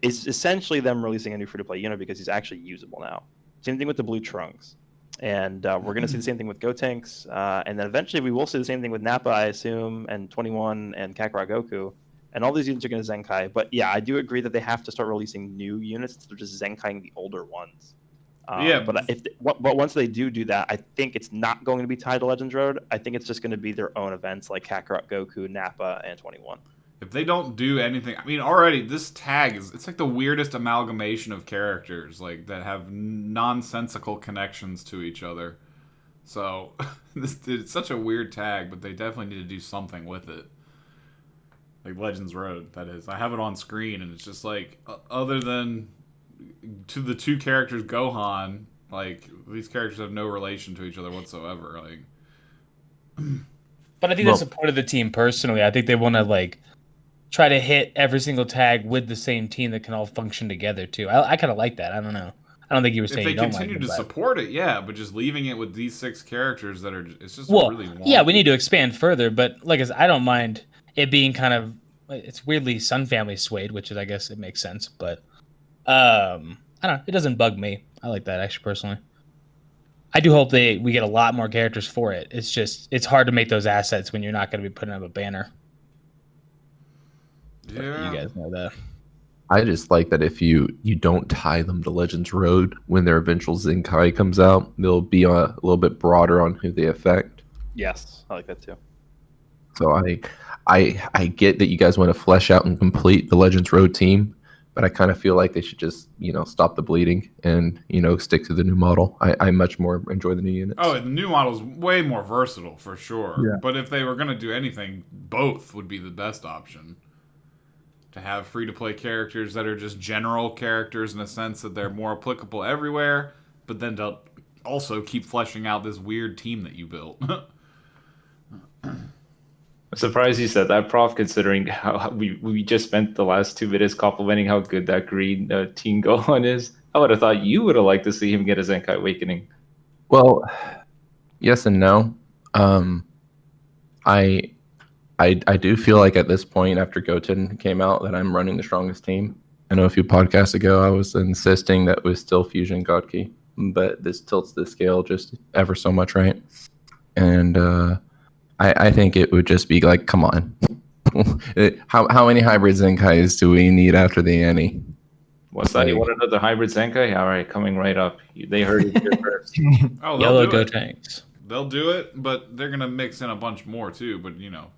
is essentially them releasing a new free-to-play unit because he's actually usable now. Same thing with the Blue Trunks. And we're going to see the same thing with Gotenks. And then eventually we will see the same thing with Nappa, I assume, and 21 and Kakarot Goku. And all these units are going to Zenkai. But yeah, I do agree that they have to start releasing new units instead of just Zenkaiing the older ones. Yeah. But once they do that, I think it's not going to be tied to Legends Road. I think it's just going to be their own events like Kakarot, Goku, Nappa, and 21. If they don't do anything, I mean, already this tag it's like the weirdest amalgamation of characters like that have nonsensical connections to each other. So it's such a weird tag, but they definitely need to do something with it. Like Legends Road, that is. I have it on screen, and it's just like, other than to the two characters Gohan, like these characters have no relation to each other whatsoever. Like, but I think that's the point of the team. Personally, I think they want to like try to hit every single tag with the same team that can all function together too. I kind of like that. I don't know. I don't think you were saying if they you don't continue like to them, support it, yeah, but just leaving it with these 6 characters that are, it's just well, really wonky. yeah, we need to expand further. But like I said, I don't mind it being kind of, it's weirdly Sun Family swayed, which is, I guess it makes sense. But I don't know. It doesn't bug me. I like that actually personally. I do hope we get a lot more characters for it. It's just, it's hard to make those assets when you're not going to be putting up a banner. Yeah. You guys know that. I just like that if you don't tie them to Legends Road when their eventual Zenkai comes out, they'll be a little bit broader on who they affect. Yes, I like that too. So I get that you guys want to flesh out and complete the Legends Road team, but I kind of feel like they should just, stop the bleeding and, stick to the new model. I much more enjoy the new units. Oh, the new model is way more versatile for sure. Yeah. But if they were going to do anything, both would be the best option. To have free-to-play characters that are just general characters in a sense that they're more applicable everywhere, but then to also keep fleshing out this weird team that you built. I'm surprised you said that, Prof, considering how we just spent the last 2 minutes complimenting how good that green Teen Gohan is. I would have thought you would have liked to see him get a Zenkai Awakening. Well, yes and no. I do feel like at this point, after Goten came out, that I'm running the strongest team. I know a few podcasts ago I was insisting that it was still Fusion God Key, but this tilts the scale just ever so much, right? And I think it would just be like, come on. How many hybrid Zenkais do we need after the Annie? What's that? You want another hybrid Zenkai? All right, coming right up. They heard it here first. Oh, Yellow Gotenks. They'll do it, but they're going to mix in a bunch more too. But,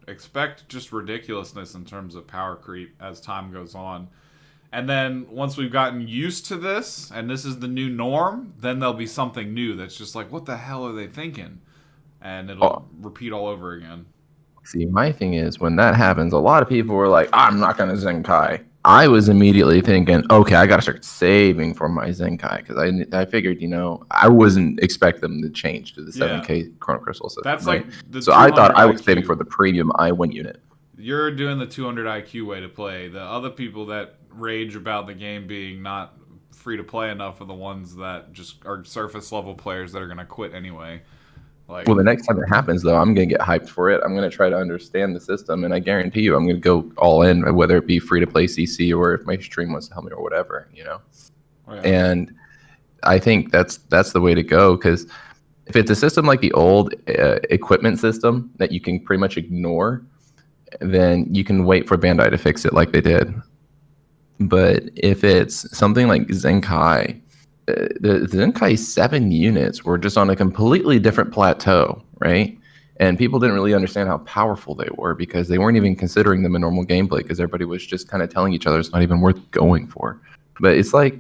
expect just ridiculousness in terms of power creep as time goes on. And then once we've gotten used to this, and this is the new norm, then there'll be something new that's just like, what the hell are they thinking? And it'll repeat all over again. See, my thing is, when that happens, a lot of people were like, I'm not going to Zenkai. I was immediately thinking, okay, I got to start saving for my Zenkai, because I figured, I wasn't expect them to change to the 7K Chrono Crystal system. That's right? like so I thought I was IQ. saving for the premium I1 unit. You're doing the 200 IQ way to play. The other people that rage about the game being not free to play enough are the ones that just are surface level players that are going to quit anyway. Well, the next time it happens, though, I'm going to get hyped for it. I'm going to try to understand the system, and I guarantee you I'm going to go all in, whether it be free-to-play CC or if my stream wants to help me or whatever, Oh, yeah. And I think that's the way to go, because if it's a system like the old equipment system that you can pretty much ignore, then you can wait for Bandai to fix it like they did. But if it's something like Zenkai, the Zenkai 7 units were just on a completely different plateau, right? And people didn't really understand how powerful they were because they weren't even considering them a normal gameplay because everybody was just kind of telling each other it's not even worth going for. But it's like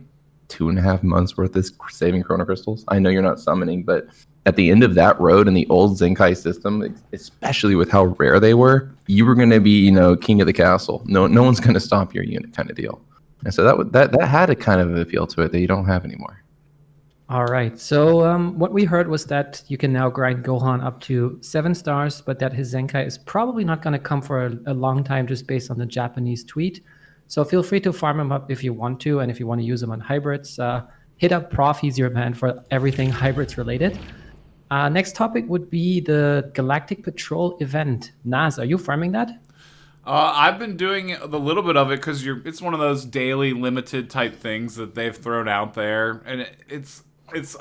2.5 months worth of saving Chrono Crystals. I know you're not summoning, but at the end of that road in the old Zenkai system, especially with how rare they were, you were going to be, king of the castle. No one's going to stop your unit kind of deal. And so that had a kind of appeal to it that you don't have anymore. All right. So what we heard was that you can now grind Gohan up to 7 stars, but that his Zenkai is probably not going to come for a long time just based on the Japanese tweet. So feel free to farm him up if you want to, and if you want to use him on hybrids, hit up Prof. He's your man for everything hybrids related. Next topic would be the Galactic Patrol event. Naz, are you farming that? I've been doing a little bit of it because it's one of those daily limited type things that they've thrown out there, and it's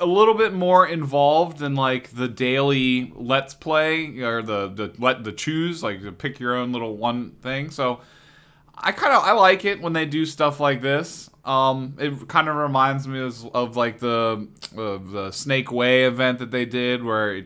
a little bit more involved than like the daily let's play or the choose, like to pick your own little one thing. So I like it when they do stuff like this. It kind of reminds me of like the Snake Way event that they did, where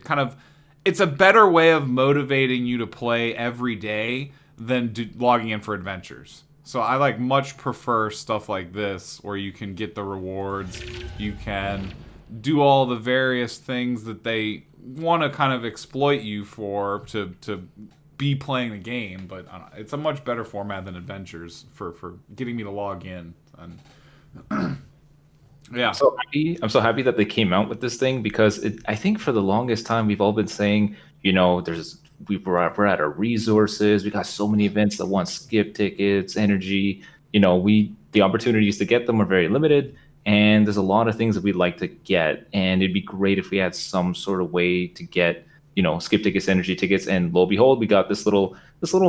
it's a better way of motivating you to play every day than logging in for adventures. So I much prefer stuff like this, where you can get the rewards, you can do all the various things that they want to kind of exploit you for to be playing the game, but it's a much better format than adventures for getting me to log in. And yeah, I'm so happy that they came out with this thing, because I think for the longest time we've all been saying, we're at our resources, we got so many events that want skip tickets, energy, the opportunities to get them are very limited, and there's a lot of things that we'd like to get, and it'd be great if we had some sort of way to get skip tickets, energy tickets, and lo and behold, we got this little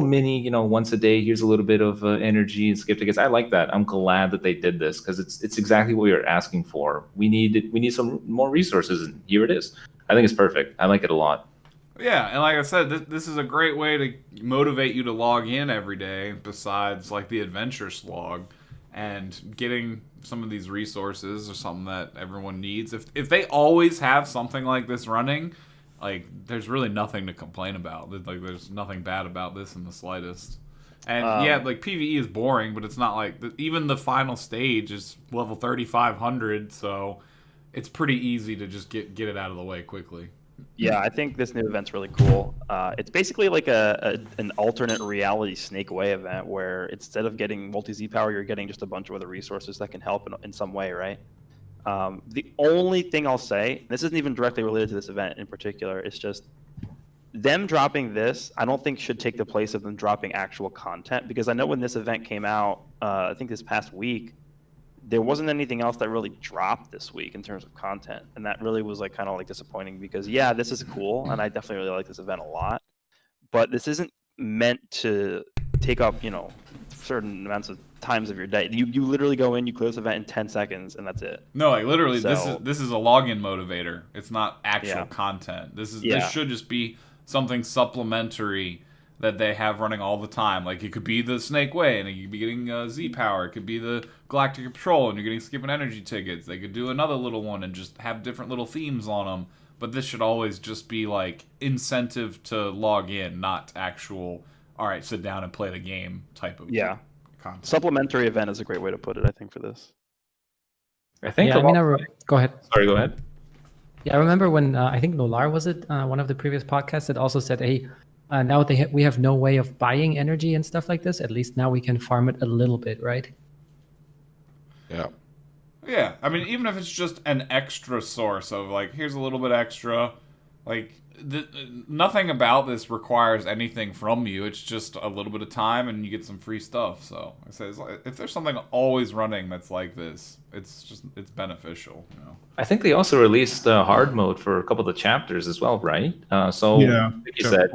mini, once a day, here's a little bit of energy and skip tickets. I like that. I'm glad that they did this, because it's exactly what we were asking for. We need some more resources, and here it is. I think it's perfect. I like it a lot. Yeah, and like I said, this is a great way to motivate you to log in every day, besides like the adventure slog, and getting some of these resources are something that everyone needs. If they always have something like this running, there's really nothing to complain about. There's nothing bad about this in the slightest. And PvE is boring, but it's not even the final stage is level 3,500, so it's pretty easy to just get it out of the way quickly. Yeah, I think this new event's really cool. It's basically like an alternate reality Snake Way event, where instead of getting multi-Z power, you're getting just a bunch of other resources that can help in some way, right? The only thing I'll say, this isn't even directly related to this event in particular, it's just them dropping this, I don't think should take the place of them dropping actual content, because I know when this event came out, I think this past week, there wasn't anything else that really dropped this week in terms of content, and that really was kind of disappointing, because yeah, this is cool, and I definitely really like this event a lot, but this isn't meant to take up certain amounts of times of your day. You literally go in, you clear this event in 10 seconds, and that's it. No, literally, this is a login motivator. It's not actual content. This should just be something supplementary that they have running all the time. It could be the Snake Way, and you could be getting Z power. It could be the Galactic Patrol, and you're getting skipping energy tickets. They could do another little one and just have different little themes on them. But this should always just be incentive to log in, not actual, all right, sit down and play the game type of content. Supplementary event is a great way to put it, I think, for this. I think. Yeah, go ahead. Sorry, go ahead. Yeah, I remember when I think Nolar was it one of the previous podcasts that also said, hey, now we have no way of buying energy and stuff like this. At least now we can farm it a little bit, right? Yeah. Yeah, I mean, even if it's just an extra source of here's a little bit extra, nothing about this requires anything from you. It's just a little bit of time, and you get some free stuff. So I say, if there's something always running that's like this, it's beneficial. I think they also released hard mode for a couple of the chapters as well, right? So yeah, like you said,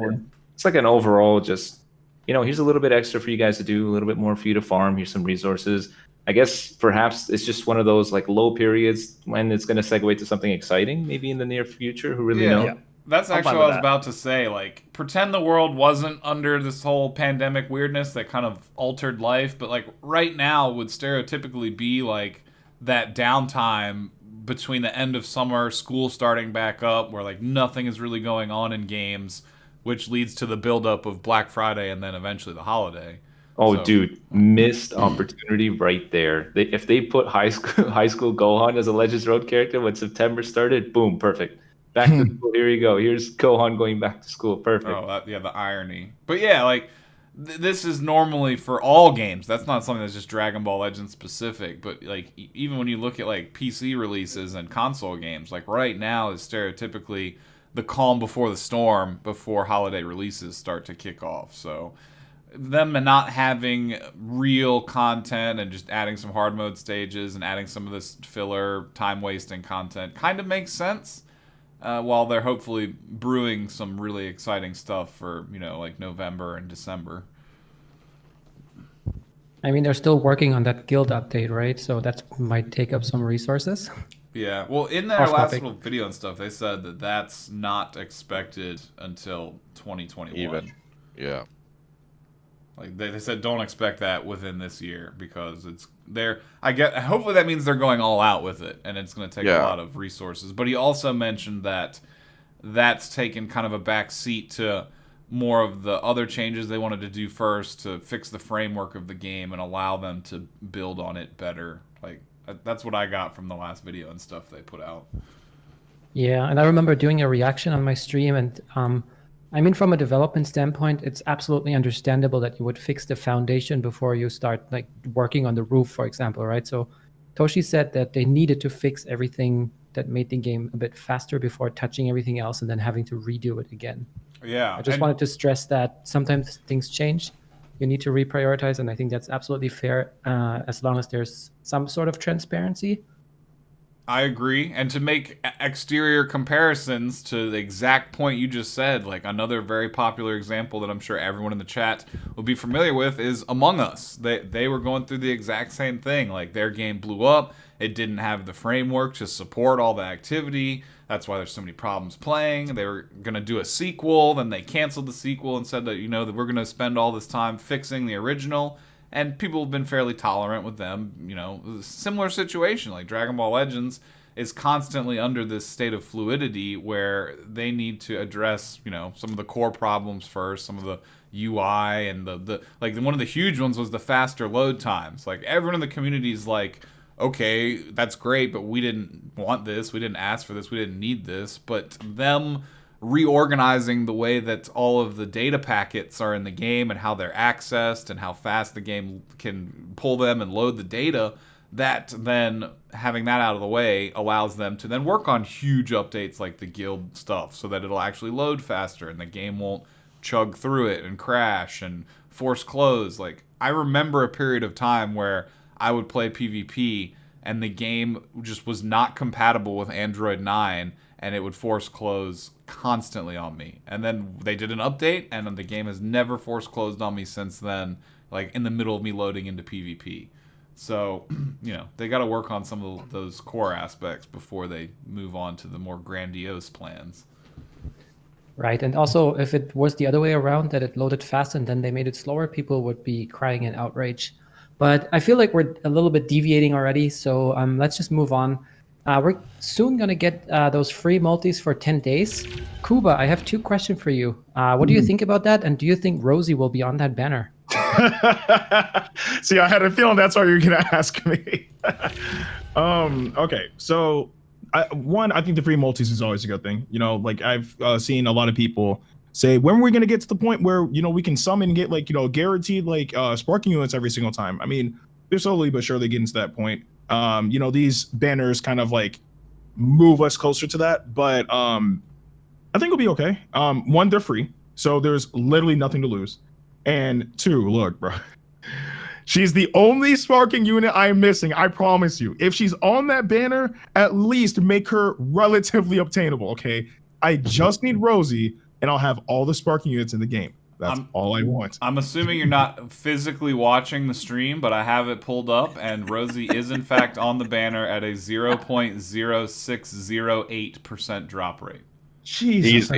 it's an overall just here's a little bit extra for you guys to do, a little bit more for you to farm. Here's some resources. I guess perhaps it's just one of those low periods when it's going to segue to something exciting, maybe in the near future. Who really knows? Yeah. That's actually what I was about to say. Pretend the world wasn't under this whole pandemic weirdness that kind of altered life, but right now would stereotypically be that downtime between the end of summer, school starting back up, where nothing is really going on in games, which leads to the buildup of Black Friday and then eventually the holiday. Oh, dude, missed opportunity right there. If they put high school Gohan as a Legends Road character when September started, boom, perfect. Back to school, here you go. Here's Gohan going back to school, perfect. Oh, the irony. But yeah, this is normally for all games. That's not something that's just Dragon Ball Legends specific. But even when you look at PC releases and console games, right now is stereotypically the calm before the storm before holiday releases start to kick off. So them not having real content and just adding some hard mode stages and adding some of this filler time wasting content kind of makes sense, while they're hopefully brewing some really exciting stuff for November and December. I mean, they're still working on that guild update, right? So that might take up some resources. Yeah, well, in their last little video and stuff, they said that that's not expected until 2021. Yeah. Like they said, don't expect that within this year because it's there. Hopefully that means they're going all out with it, and it's going to take a lot of resources. But he also mentioned that that's taken kind of a back seat to more of the other changes they wanted to do first to fix the framework of the game and allow them to build on it better. Like that's what I got from the last video and stuff they put out. Yeah, and I remember doing a reaction on my stream, and I mean, from a development standpoint, it's absolutely understandable that you would fix the foundation before you start like working on the roof, for example, right? So Toshi said that they needed to fix everything that made the game a bit faster before touching everything else and then having to redo it again. Yeah. I just wanted to stress that sometimes things change. You need to reprioritize, and I think that's absolutely fair as long as there's some sort of transparency. I agree. And to make exterior comparisons to the exact point you just said, like another very popular example that I'm sure everyone in the chat will be familiar with is Among Us. They were going through the exact same thing. Like their game blew up. It didn't have the framework to support all the activity. That's why there's so many problems playing. They were going to do a sequel. Then they canceled the sequel and said that, that we're going to spend all this time fixing the original. And people have been fairly tolerant with them. Similar situation. Like Dragon Ball Legends is constantly under this state of fluidity where they need to address, some of the core problems first, some of the UI and one of the huge ones was the faster load times. Like everyone in the community is like, okay, that's great, but we didn't want this. We didn't ask for this. We didn't need this. But them reorganizing the way that all of the data packets are in the game and how they're accessed and how fast the game can pull them and load the data, that then having that out of the way allows them to then work on huge updates like the guild stuff so that it'll actually load faster and the game won't chug through it and crash and force close. Like I remember a period of time where I would play PvP and the game just was not compatible with Android 9 and it would force close constantly on me. And then they did an update, and the game has never force closed on me since then, like in the middle of me loading into PvP. So, they got to work on some of those core aspects before they move on to the more grandiose plans. Right, and also if it was the other way around, that it loaded fast and then they made it slower, people would be crying in outrage. But I feel like we're a little bit deviating already, so let's just move on. We're soon going to get those free multis for 10 days. Kuba, I have 2 questions for you. What do you think about that? And do you think Rosie will be on that banner? See, I had a feeling that's what you were going to ask me. Okay, so I think the free multis is always a good thing. I've seen a lot of people say, when are we going to get to the point where, we can summon and get guaranteed sparking units every single time? I mean, they're slowly but surely getting to that point. These banners kind of move us closer to that, but I think it'll be okay. 1, they're free, so there's literally nothing to lose. And 2, look, bro, she's the only sparking unit I'm missing. I promise you. If she's on that banner, at least make her relatively obtainable. Okay, I just need Rosie, and I'll have all the sparking units in the game. That's all I want. I'm assuming you're not physically watching the stream, but I have it pulled up, and Rosie is in fact on the banner at a 0.0608% drop rate. Jesus.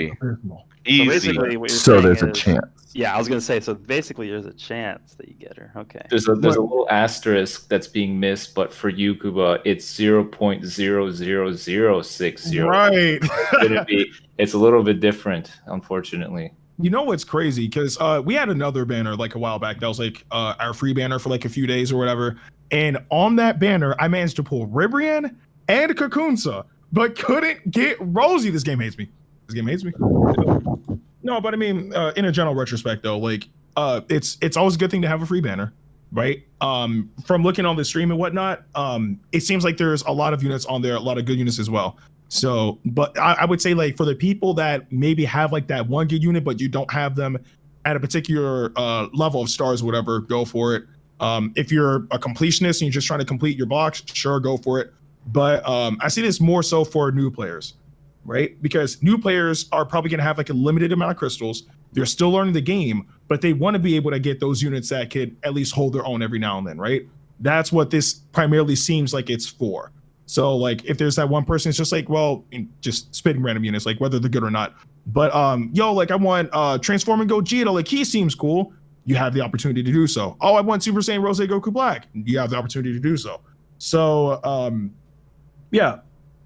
Easy. So there's a chance. Yeah, I was going to say, so basically there's a chance that you get her. Okay. There's a little asterisk that's being missed, but for you, Kuba, it's 0.00060. Right. It's a little bit different, unfortunately. You know what's crazy? Because we had another banner a while back that was our free banner for a few days or whatever. And on that banner, I managed to pull Ribrian and Kakunsa, but couldn't get Rosie. This game hates me. No, but I mean, in a general retrospect, though, it's always a good thing to have a free banner, right? From looking on the stream and whatnot, it seems like there's a lot of units on there, a lot of good units as well. So, but I would say for the people that maybe have that 1 good unit, but you don't have them at a particular level of stars, or whatever, go for it. If you're a completionist and you're just trying to complete your box, sure, go for it. But I see this more so for new players, right? Because new players are probably going to have a limited amount of crystals. They're still learning the game, but they want to be able to get those units that could at least hold their own every now and then, right? That's what this primarily seems like it's for. So if there's that one person, it's just just spitting random units, whether they're good or not. But I want Transform and Gogeta, he seems cool. you have the opportunity to do so. Oh, I want Super Saiyan Rose Goku Black. You have the opportunity to do so. So,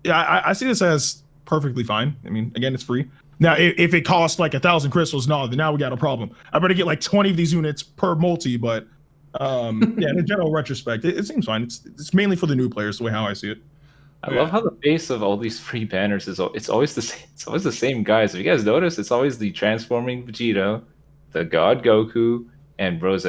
I see this as perfectly fine. I mean, again, it's free. Now, if it costs like 1,000 crystals, then now we got a problem. I better get like 20 of these units per multi, but in a general retrospect, it seems fine. It's mainly for the new players, the way how I see it. I love how the base of all these free banners is it's always the same. It's always the same guys. If you guys notice, it's always the transforming Vegeta, the God Goku, and Rose.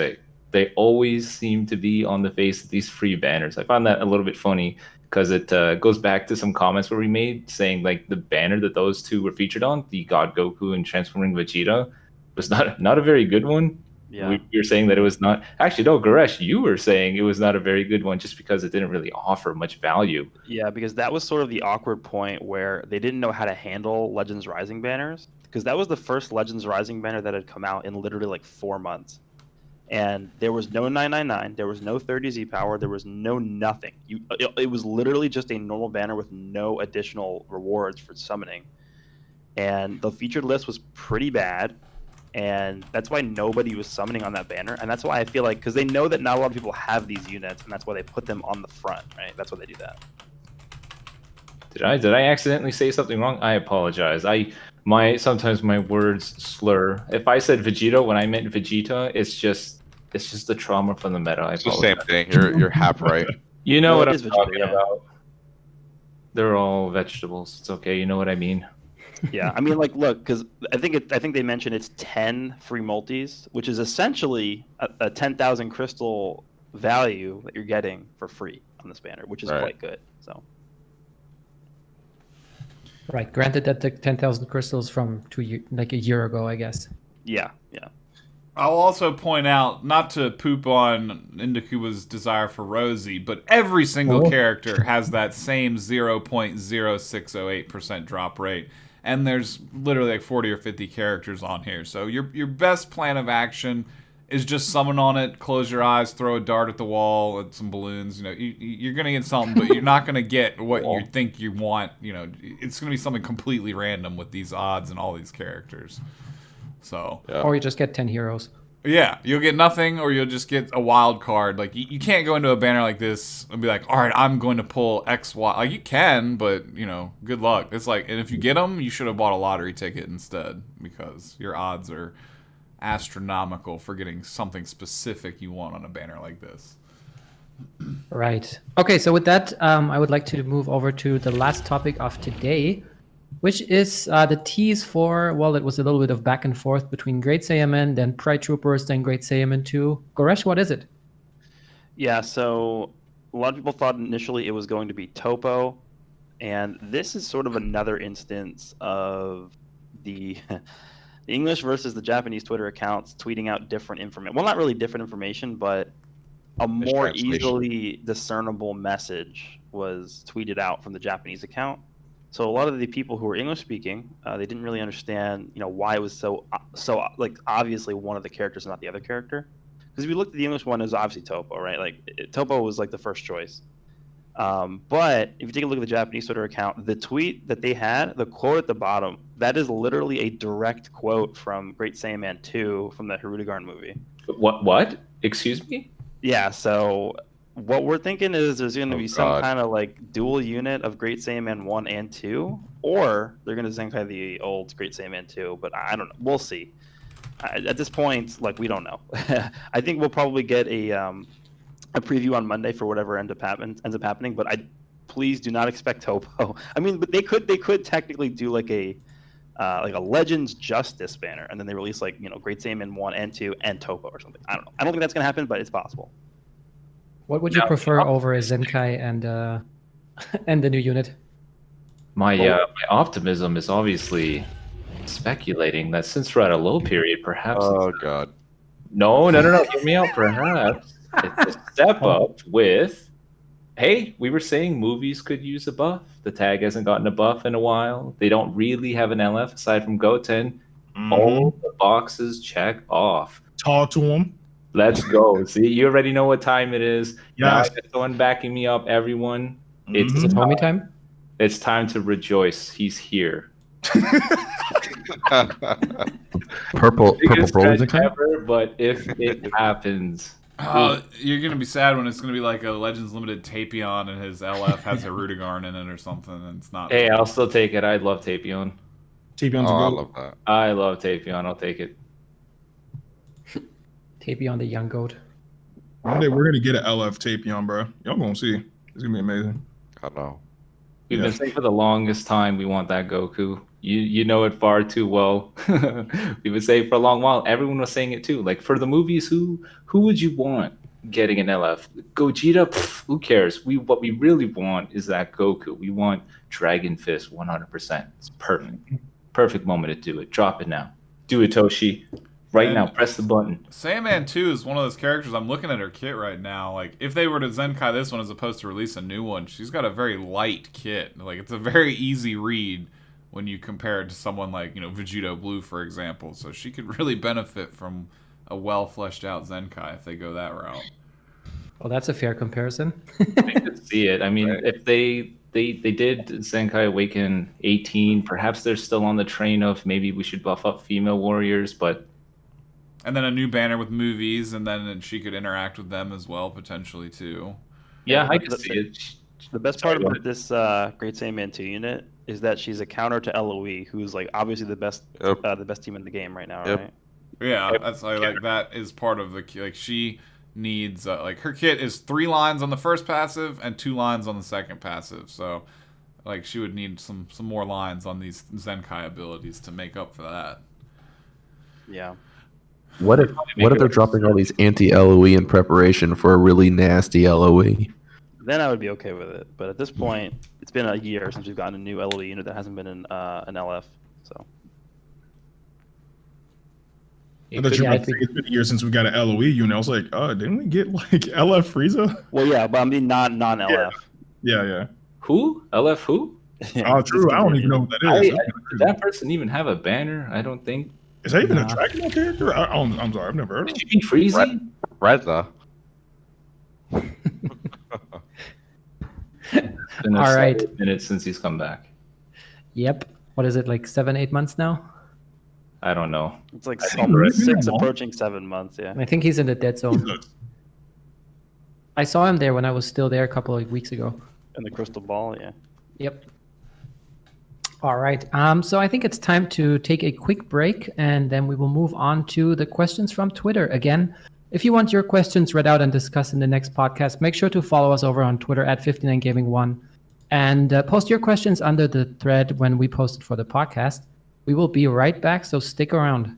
They always seem to be on the face of these free banners. I found that a little bit funny because it goes back to some comments where we made saying like the banner that those two were featured on, the God Goku and transforming Vegeta, was not a very good one. Yeah. We were saying that it was not actually no, Goresh, you were saying it was not a very good one just because it didn't really offer much value. Yeah, because that was sort of the awkward point where they didn't know how to handle Legends Rising banners, because that was the first Legends Rising banner that had come out in literally like 4 months. And there was no 999, there was no 30Z power, there was no nothing. It was literally just a normal banner with no additional rewards for summoning. And the featured list was pretty bad. And that's why nobody was summoning on that banner, and that's why I feel like, because they know that not a lot of people have these units, and that's why they put them on the front, right? That's why they do that. Did I accidentally say something wrong? I apologize. Sometimes my words slur. If I said Vegeta when I meant Vegeta, it's just the trauma from the meta. It's the same thing. You're half right. You know No, what it I'm is Vegeta, talking yeah. about. They're all vegetables. It's okay. You know what I mean. Yeah, I mean, like, look, because I think they mentioned it's 10 free multis, which is essentially a 10,000 crystal value that you're getting for free on this banner, which is Right. quite good. So Right. Granted that the 10,000 crystals from like a year ago, I guess. yeah. I'll also point out, not to poop on Indakuba's desire for Rosie, but every single character has that same 0.0608% drop rate. And there's literally like 40 or 50 characters on here. So your best plan of action is just summon on it, close your eyes, throw a dart at the wall with some balloons. You know, you're going to get something, but you're not going to get what you think you want. You know, it's going to be something completely random with these odds and all these characters. So, Or you just get 10 heroes. yeah, you'll get nothing, or you'll just get a wild card. Like, you can't go into a banner like this and be like, all right, I'm going to pull X, Y. Like, you can, but, you know, good luck. It's like, and if you get them, you should have bought a lottery ticket instead, because your odds are astronomical for getting something specific you want on a banner like this. Right. Okay, so with that, I would like to move over to the last topic of today, which is the tease for, well, it was a little bit of back and forth between Great Saiyaman, then Pride Troopers, then Great Saiyaman 2. Goresh, what is it? Yeah, so a lot of people thought initially it was going to be Topo, and this is sort of another instance of the English versus the Japanese Twitter accounts tweeting out different information. Well, not really different information, but a more Mistranslation. easily discernible message was tweeted out from the Japanese account. So a lot of the people who were English speaking, they didn't really understand, why it was so like obviously one of the characters, not the other character. Because if you looked at the English one, it was obviously Topo, right? Like Topo was like the first choice. But if you take a look at the Japanese Twitter account, the tweet that they had, the quote at the bottom, that is literally a direct quote from Great Saiyaman 2 from the Hirudegarn movie. What? Excuse me? Yeah, so what we're thinking is there's going to be some God. kind of like dual unit of Great Saiyaman 1 and 2, or they're going to Zenkai the old Great Saiyaman 2, but I don't know. We'll see. At this point, like, we don't know. I think we'll probably get a preview on Monday for whatever ends up happening, but please do not expect Topo. I mean, but they could technically do like a Legends Justice banner, and then they release like Great Saiyaman 1 and 2 and Topo or something. I don't know. I don't think that's going to happen, but it's possible. What would you prefer over a Zenkai and and the new unit? My optimism is obviously speculating that since we're at a low period, perhaps. Oh God. No. Hear me out. Perhaps it's a step up with. Hey, we were saying movies could use a buff. The tag hasn't gotten a buff in a while. They don't really have an LF aside from Goten. All the boxes check off. Talk to him. Let's go. See, you already know what time it is. Now I Yes. got someone backing me up, everyone. Is it homie time? It's time to rejoice. He's here. Purple Biggest Broly stretch Zenkai? ever, but if it happens, Oh, you're gonna be sad when it's gonna be like a Legends Limited Tapion and his LF has a Rudigarn in it or something, and it's not. hey, I'll still take it. I love Tapion. T-Bion's Oh, a I goat. love that. I love Tapion. I'll take it. Tapion the young goat. One day we're gonna get an LF Tapion, bro. Y'all gonna see. It's gonna be amazing. I know. We've Yeah. been saying for the longest time we want that Goku. You know it far too well. We've been saying for a long while. Everyone was saying it too. Like for the movies, who would you want getting an LF? Gogeta? Pff, who cares? What we really want is that Goku. We want Dragon Fist 100%. It's perfect. Perfect moment to do it. Drop it now. Do it, Toshi. Right And now. Press the button. Sandman 2 is one of those characters. I'm looking at her kit right now. Like, if they were to Zenkai this one as opposed to release a new one, she's got a very light kit. Like, it's a very easy read when you compare it to someone like, Vegito Blue, for example. So she could really benefit from a well fleshed out Zenkai if they go that route. Well, that's a fair comparison. I could see it. I mean, Right. if they did Zenkai Awaken 18, perhaps they're still on the train of maybe we should buff up female warriors, but And then a new banner with movies, and then she could interact with them as well, potentially, too. yeah, I the- can the- see it. The best Sorry, part go about this Great Saiyaman 2 unit is that she's a counter to LOE, who's like obviously the best team in the game right now, Yep. right? Yeah, that's like that is part of the like she needs like her kit is 3 lines on the first passive and 2 lines on the second passive. So like she would need some more lines on these Zenkai abilities to make up for that. Yeah. What if they're dropping all these anti-LOE in preparation for a really nasty LOE? Then I would be okay with it. But at this point, it's been a year since we've gotten a new LOE unit that hasn't been an LF. So I thought you were Yeah, I about to say it's been a year since we got an LOE unit. I was like, didn't we get like LF Frieza? well, yeah, but I mean non-LF. Yeah. Who? LF who? Oh, true. I don't even know what that is. Did that person even have a banner? I don't think. Is that even a Nah. Dragon Ball character? I'm sorry, I've never heard of Did it. you mean Frieza? Reza. It's been a All right. solid minute since he's come back. Yep. What is it, like 7-8 months now? I don't know. It's like I think almost we're- 6, approaching 7 months. Yeah. I think he's in the dead zone. I saw him there when I was still there a couple of weeks ago. And the crystal ball. Yeah. Yep. All right. So I think it's time to take a quick break, and then we will move on to the questions from Twitter. Again, if you want your questions read out and discussed in the next podcast, make sure to follow us over on Twitter at 59gaming1 and post your questions under the thread when we post it for the podcast. We will be right back, so stick around.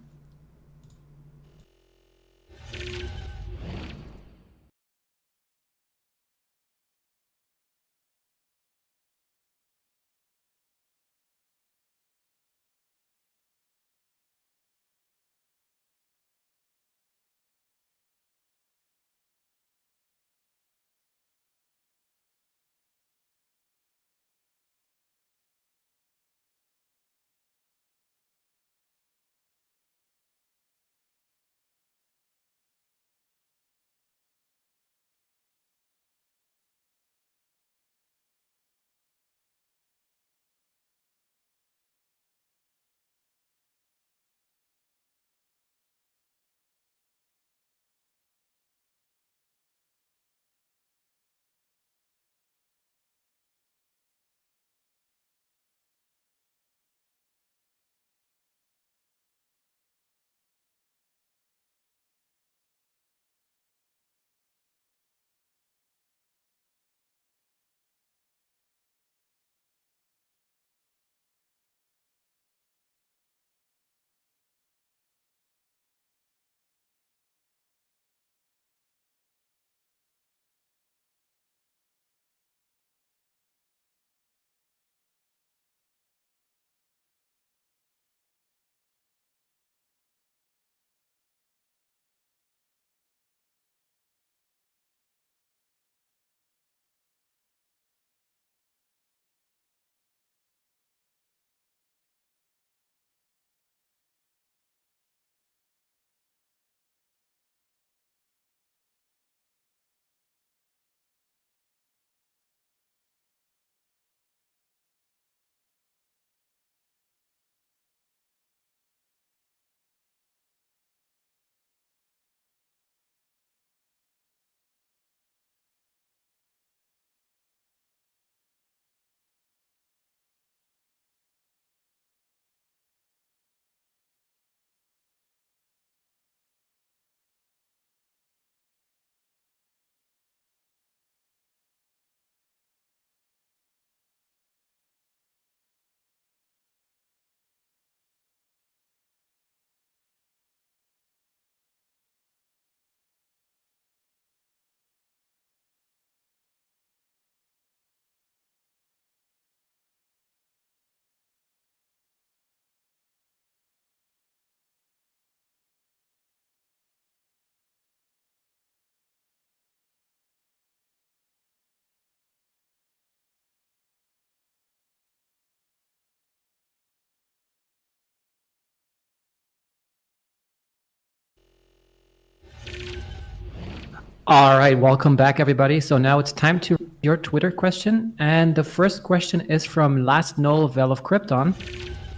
All right, welcome back, everybody. So now it's time to your Twitter question, and the first question is from Last Null Vel of Krypton,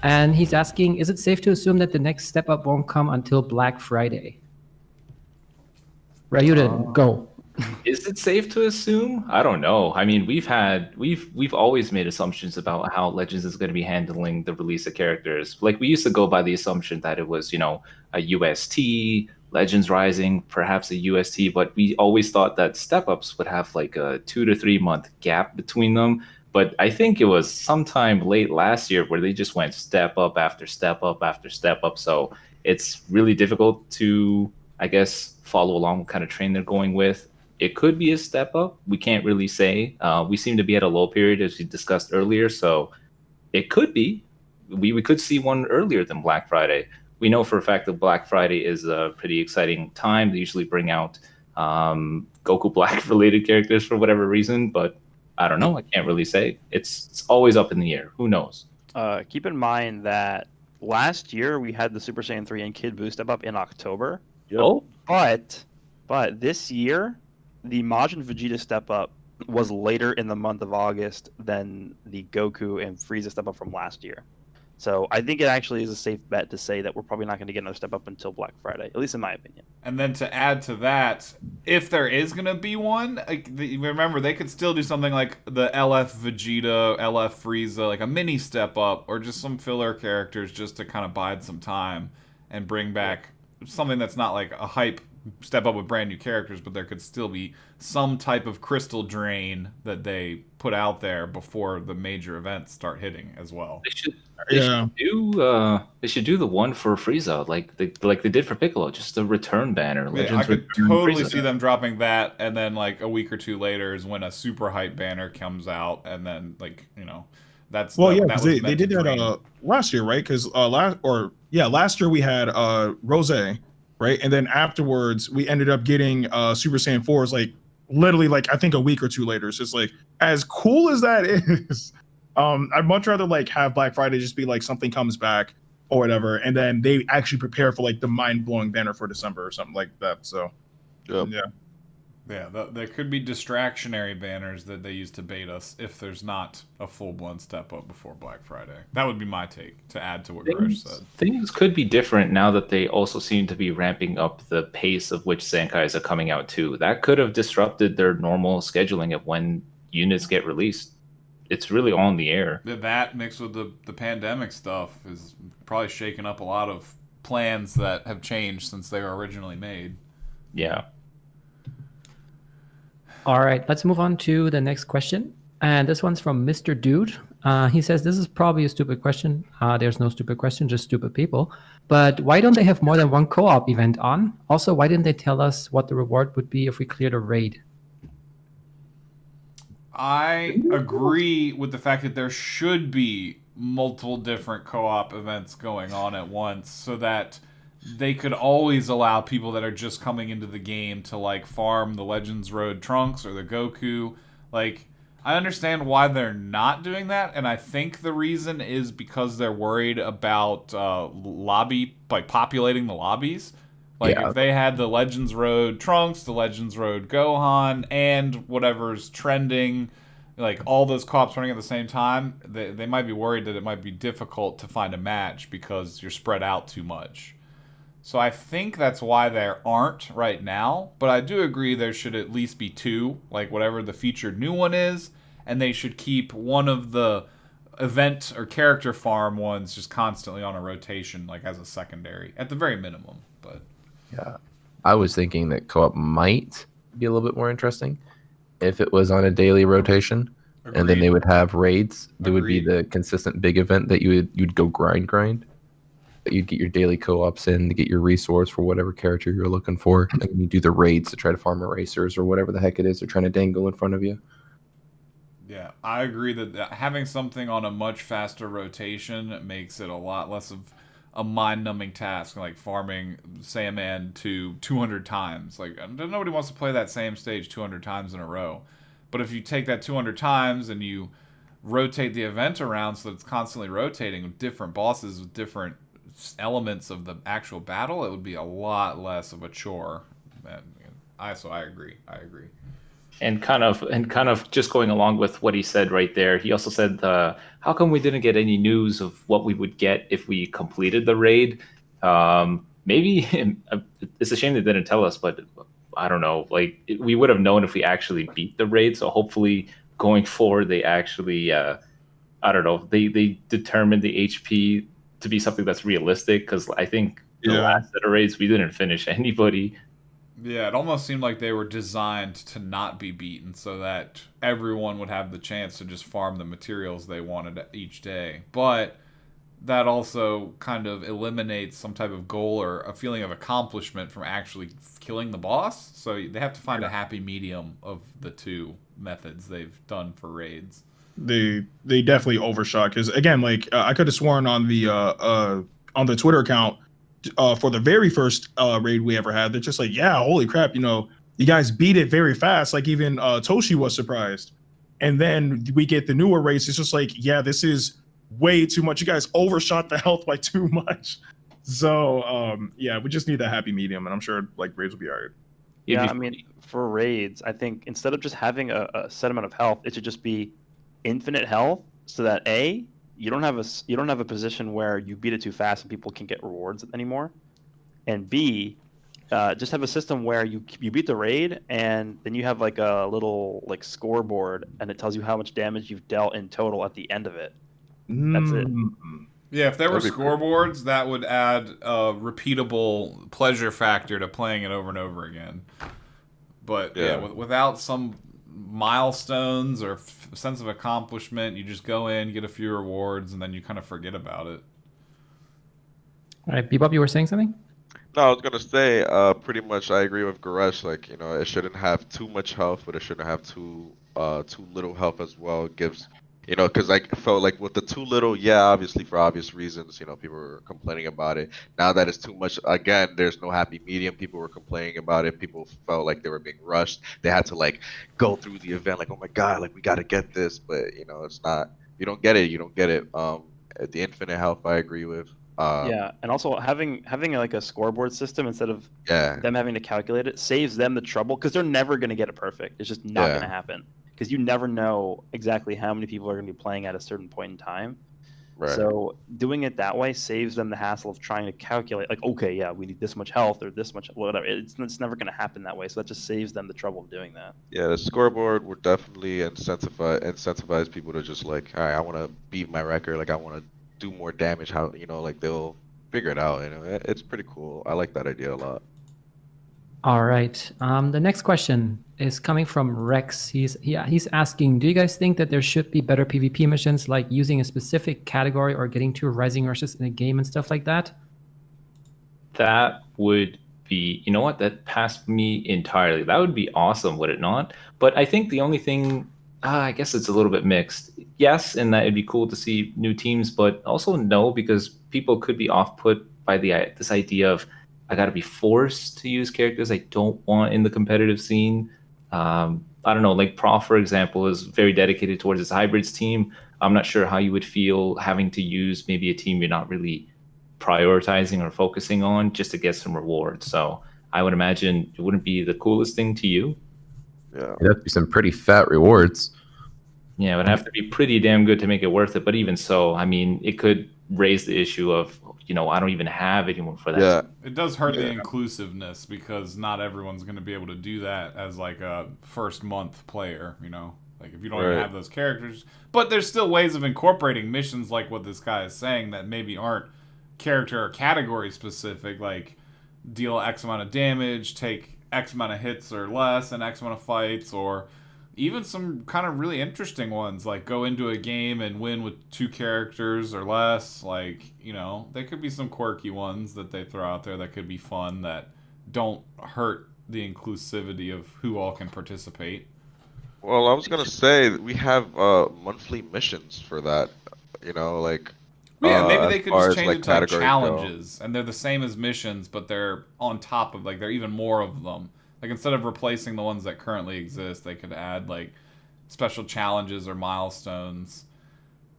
and he's asking: is it safe to assume that the next step up won't come until Black Friday? Ryuden, go. Is it safe to assume? I don't know. I mean, we've always made assumptions about how Legends is going to be handling the release of characters. Like we used to go by the assumption that it was, a UST, Legends Rising, perhaps a UST, but we always thought that step ups would have like a 2 to 3 month gap between them. But I think it was sometime late last year where they just went step up after step up after step up. So it's really difficult to, I guess, follow along what kind of train they're going with. It could be a step up. We can't really say. We seem to be at a low period, as we discussed earlier. So it could be. We could see one earlier than Black Friday. We know for a fact that Black Friday is a pretty exciting time. They usually bring out Goku Black related characters for whatever reason, but I don't know. I can't really say. It's always up in the air. Who knows? Keep in mind that last year we had the Super Saiyan 3 and Kid Buu step up in October. Oh, But this year, the Majin Vegeta step up was later in the month of August than the Goku and Frieza step up from last year. So I think it actually is a safe bet to say that we're probably not going to get another step up until Black Friday, at least in my opinion. And then to add to that, if there is going to be one, remember, they could still do something like the LF Vegeta, LF Frieza, like a mini step up, or just some filler characters just to kind of bide some time and bring back something that's not like a hype step up with brand new characters, but there could still be some type of crystal drain that they put out there before the major events start hitting as well. They should do the one for Frieza, like they did for Piccolo, just a return banner. Yeah, I could totally see them dropping that, and then like a week or two later is when a super hype banner comes out, and then that's because they did that last year, right? Because last year we had Rose, right? And then afterwards we ended up getting Super Saiyan 4s like literally like I think a week or two later. So it's like, as cool as that is, I'd much rather like have Black Friday just be like something comes back or whatever, and then they actually prepare for like the mind-blowing banner for December or something like that. So yeah, there could be distractionary banners that they use to bait us if there's not a full-blown step up before Black Friday. That would be my take to add to what Grush said. Things could be different now that they also seem to be ramping up the pace of which Senkais are coming out too. That could have disrupted their normal scheduling of when units get released. It's really on the air. That mixed with the pandemic stuff is probably shaking up a lot of plans that have changed since they were originally made. Yeah. All right, let's move on to the next question. And this one's from Mr. Dude. He says, this is probably a stupid question. There's no stupid question, just stupid people. But why don't they have more than one co-op event on? Also, why didn't they tell us what the reward would be if we cleared a raid? I agree with the fact that there should be multiple different co-op events going on at once so that they could always allow people that are just coming into the game to like farm the Legends Road Trunks or the Goku. Like, I understand why they're not doing that, and I think the reason is because they're worried about populating the lobbies. Like, if they had the Legends Road Trunks, the Legends Road Gohan, and whatever's trending, like all those co-ops running at the same time, they might be worried that it might be difficult to find a match because you're spread out too much. So I think that's why there aren't right now, but I do agree there should at least be two, like whatever the featured new one is, and they should keep one of the event or character farm ones just constantly on a rotation, like as a secondary, at the very minimum. But yeah, I was thinking that co-op might be a little bit more interesting if it was on a daily rotation. Agreed. And then they would have raids. There would be Agreed. the consistent big event that you'd go grind. You'd get your daily co-ops in to get your resource for whatever character you're looking for, and then you do the raids to try to farm erasers or whatever the heck it is they're trying to dangle in front of you. yeah, I agree that having something on a much faster rotation makes it a lot less of a mind-numbing task, like farming Saiyaman to 200 times. Like, nobody wants to play that same stage 200 times in a row. But if you take that 200 times and you rotate the event around so that it's constantly rotating with different bosses with different elements of the actual battle, it would be a lot less of a chore. I agree. And kind of just going along with what he said right there, he also said, how come we didn't get any news of what we would get if we completed the raid? Maybe it's a shame they didn't tell us, but I don't know. Like, we would have known if we actually beat the raid. So hopefully going forward, they actually, I don't know, they determined the HP to be something that's realistic, because I think the last set of raids, we didn't finish anybody. Yeah, it almost seemed like they were designed to not be beaten so that everyone would have the chance to just farm the materials they wanted each day. But that also kind of eliminates some type of goal or a feeling of accomplishment from actually killing the boss. So they have to find a happy medium of the two methods they've done for raids. They definitely overshot, because again, like I could have sworn on the Twitter account for the very first raid we ever had, they're just like, yeah, holy crap, you guys beat it very fast. Like even Toshi was surprised. And then we get the newer raids. It's just like, yeah, this is way too much. You guys overshot the health by too much. So yeah, we just need a happy medium, and I'm sure like raids will be all right. Yeah, I mean, for raids, I think instead of just having a set amount of health, it should just be infinite health, so that you don't have a position where you beat it too fast and people can't get rewards anymore, and B, just have a system where you beat the raid and then you have like a little like scoreboard, and it tells you how much damage you've dealt in total at the end of it. That's it. Yeah, if there were scoreboards, that would add a repeatable pleasure factor to playing it over and over again. But without some milestones or sense of accomplishment, you just go in, get a few rewards, and then you kind of forget about it. All right, Bebop, you were saying something? No, I was gonna say, pretty much I agree with Goresh. Like, it shouldn't have too much health, but it shouldn't have too little health as well. It gives, because I felt like with the too little, obviously for obvious reasons, people were complaining about it. Now that it's too much, again, there's no happy medium. People were complaining about it. People felt like they were being rushed. They had to like go through the event, like, oh my god, like we got to get this, but it's not. You don't get it. You don't get it. The infinite health, I agree with. Yeah, and also having like a scoreboard system instead of them having to calculate it saves them the trouble, because they're never going to get it perfect. It's just not going to happen, because you never know exactly how many people are going to be playing at a certain point in time. Right. So doing it that way saves them the hassle of trying to calculate, like, okay, yeah, we need this much health or this much, whatever. It's never going to happen that way. So that just saves them the trouble of doing that. Yeah, the scoreboard would definitely incentivize people to just like, all right, I want to beat my record. Like, I want to do more damage. How, like they'll figure it out. It's pretty cool. I like that idea a lot. All right. The next question is coming from Rex. He's asking, do you guys think that there should be better PvP missions, like using a specific category or getting 2 rising rushes in a game and stuff like that? That would be, that passed me entirely. That would be awesome, would it not? But I think the only thing, I guess it's a little bit mixed. Yes, and that it'd be cool to see new teams, but also no, because people could be off-put by this idea of, I got to be forced to use characters I don't want in the competitive scene. I don't know, like Prof, for example, is very dedicated towards his hybrids team. I'm not sure how you would feel having to use maybe a team you're not really prioritizing or focusing on just to get some rewards. So I would imagine it wouldn't be the coolest thing to you. Yeah. That'd be some pretty fat rewards. Yeah, it would have to be pretty damn good to make it worth it. But even so, I mean, it could raise the issue of, I don't even have anyone for that. Yeah. It does hurt the inclusiveness, because not everyone's going to be able to do that as like a first month player, Like if you don't even have those characters. But there's still ways of incorporating missions like what this guy is saying that maybe aren't character or category specific, like deal X amount of damage, take X amount of hits or less, and X amount of fights, or even some kind of really interesting ones, like go into a game and win with 2 characters or less. Like, there could be some quirky ones that they throw out there that could be fun, that don't hurt the inclusivity of who all can participate. Well, I was going to say that we have monthly missions for that, like... Yeah, maybe they could just change like it to like challenges, and they're the same as missions, but they're on top of, like, they're even more of them. Like, instead of replacing the ones that currently exist, they could add, like, special challenges or milestones.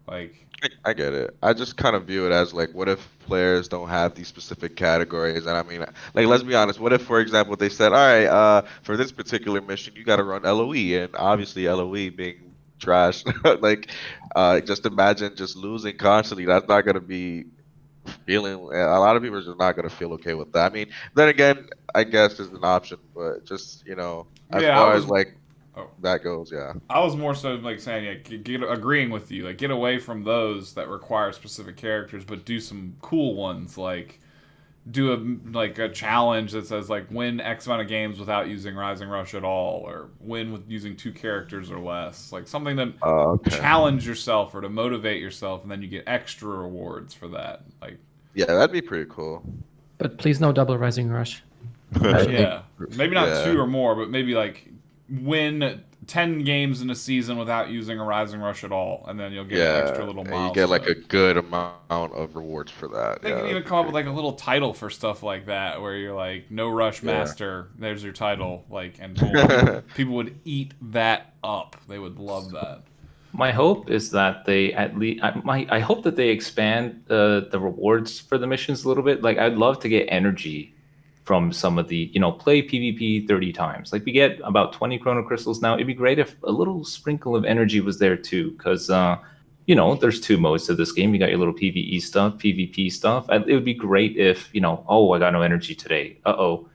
Like, I get it. I just kind of view it as like, what if players don't have these specific categories? And I mean, like, let's be honest. What if, for example, they said, all right, for this particular mission, you got to run LOE, and obviously LOE being trash. Like, just imagine just losing constantly. That's not gonna be feeling. A lot of people are just not gonna feel okay with that. I mean, then again, I guess it's an option, but just as yeah, I far was. as like Oh, that goes, yeah. I was more so like saying, yeah, agreeing with you. Like, get away from those that require specific characters, but do some cool ones. Like, do a challenge that says like win X amount of games without using Rising Rush at all, or win with using 2 characters or less. Like something that Okay. challenge yourself or to motivate yourself, and then you get extra rewards for that. Like, Yeah, that'd be pretty cool. But please no double Rising Rush. yeah, maybe not Yeah. 2 or more, but maybe like win 10 games in a season without using a Rising Rush at all, and then you'll get an extra little and milestone. you get like a good amount of rewards for that. They Yeah, can even that'd come up be with like a little title for stuff like that, where you're like, "No Rush Master." There's your title, like, and boom, people would eat that up. They would love that. My hope is that they at least. I hope that they expand the rewards for the missions a little bit. Like, I'd love to get energy from some of the, play PvP 30 times. Like, we get about 20 Chrono Crystals now. It'd be great if a little sprinkle of energy was there too, because there's 2 modes to this game. You got your little PvE stuff, PvP stuff. It would be great if, oh, I got no energy today. Uh-oh.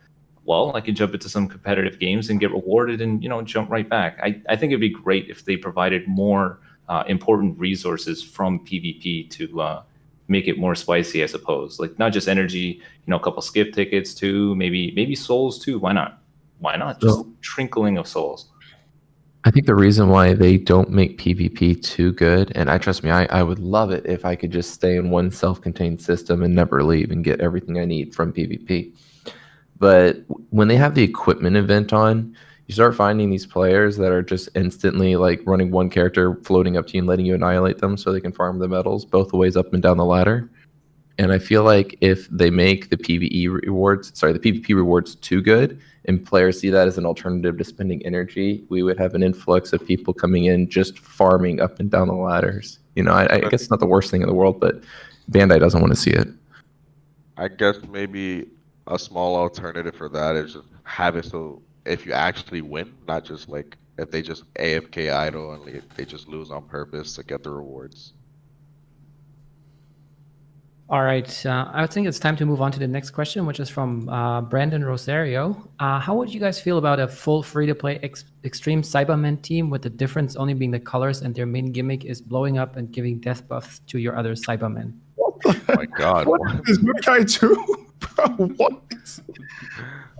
Well, I can jump into some competitive games and get rewarded and, jump right back. I think it'd be great if they provided more important resources from PvP to make it more spicy, I suppose. Like, not just energy, a couple skip tickets too, maybe souls too. Why not? Just trickling of souls. I think the reason why they don't make PvP too good, and trust me, I would love it if I could just stay in one self-contained system and never leave and get everything I need from PvP. But when they have the equipment event on, you start finding these players that are just instantly like running one character, floating up to you and letting you annihilate them so they can farm the medals both ways up and down the ladder. And I feel like if they make the PvP rewards too good, and players see that as an alternative to spending energy, we would have an influx of people coming in just farming up and down the ladders. I guess it's not the worst thing in the world, but Bandai doesn't want to see it. I guess maybe a small alternative for that is just have it so if you actually win, not just like if they just AFK idle and they just lose on purpose to get the rewards. All right, I think it's time to move on to the next question, which is from Brandon Rosario. How would you guys feel about a full free-to-play extreme Cybermen team with the difference only being the colors and their main gimmick is blowing up and giving death buffs to your other Cybermen? Oh my god. What is this guy too? Bro, what?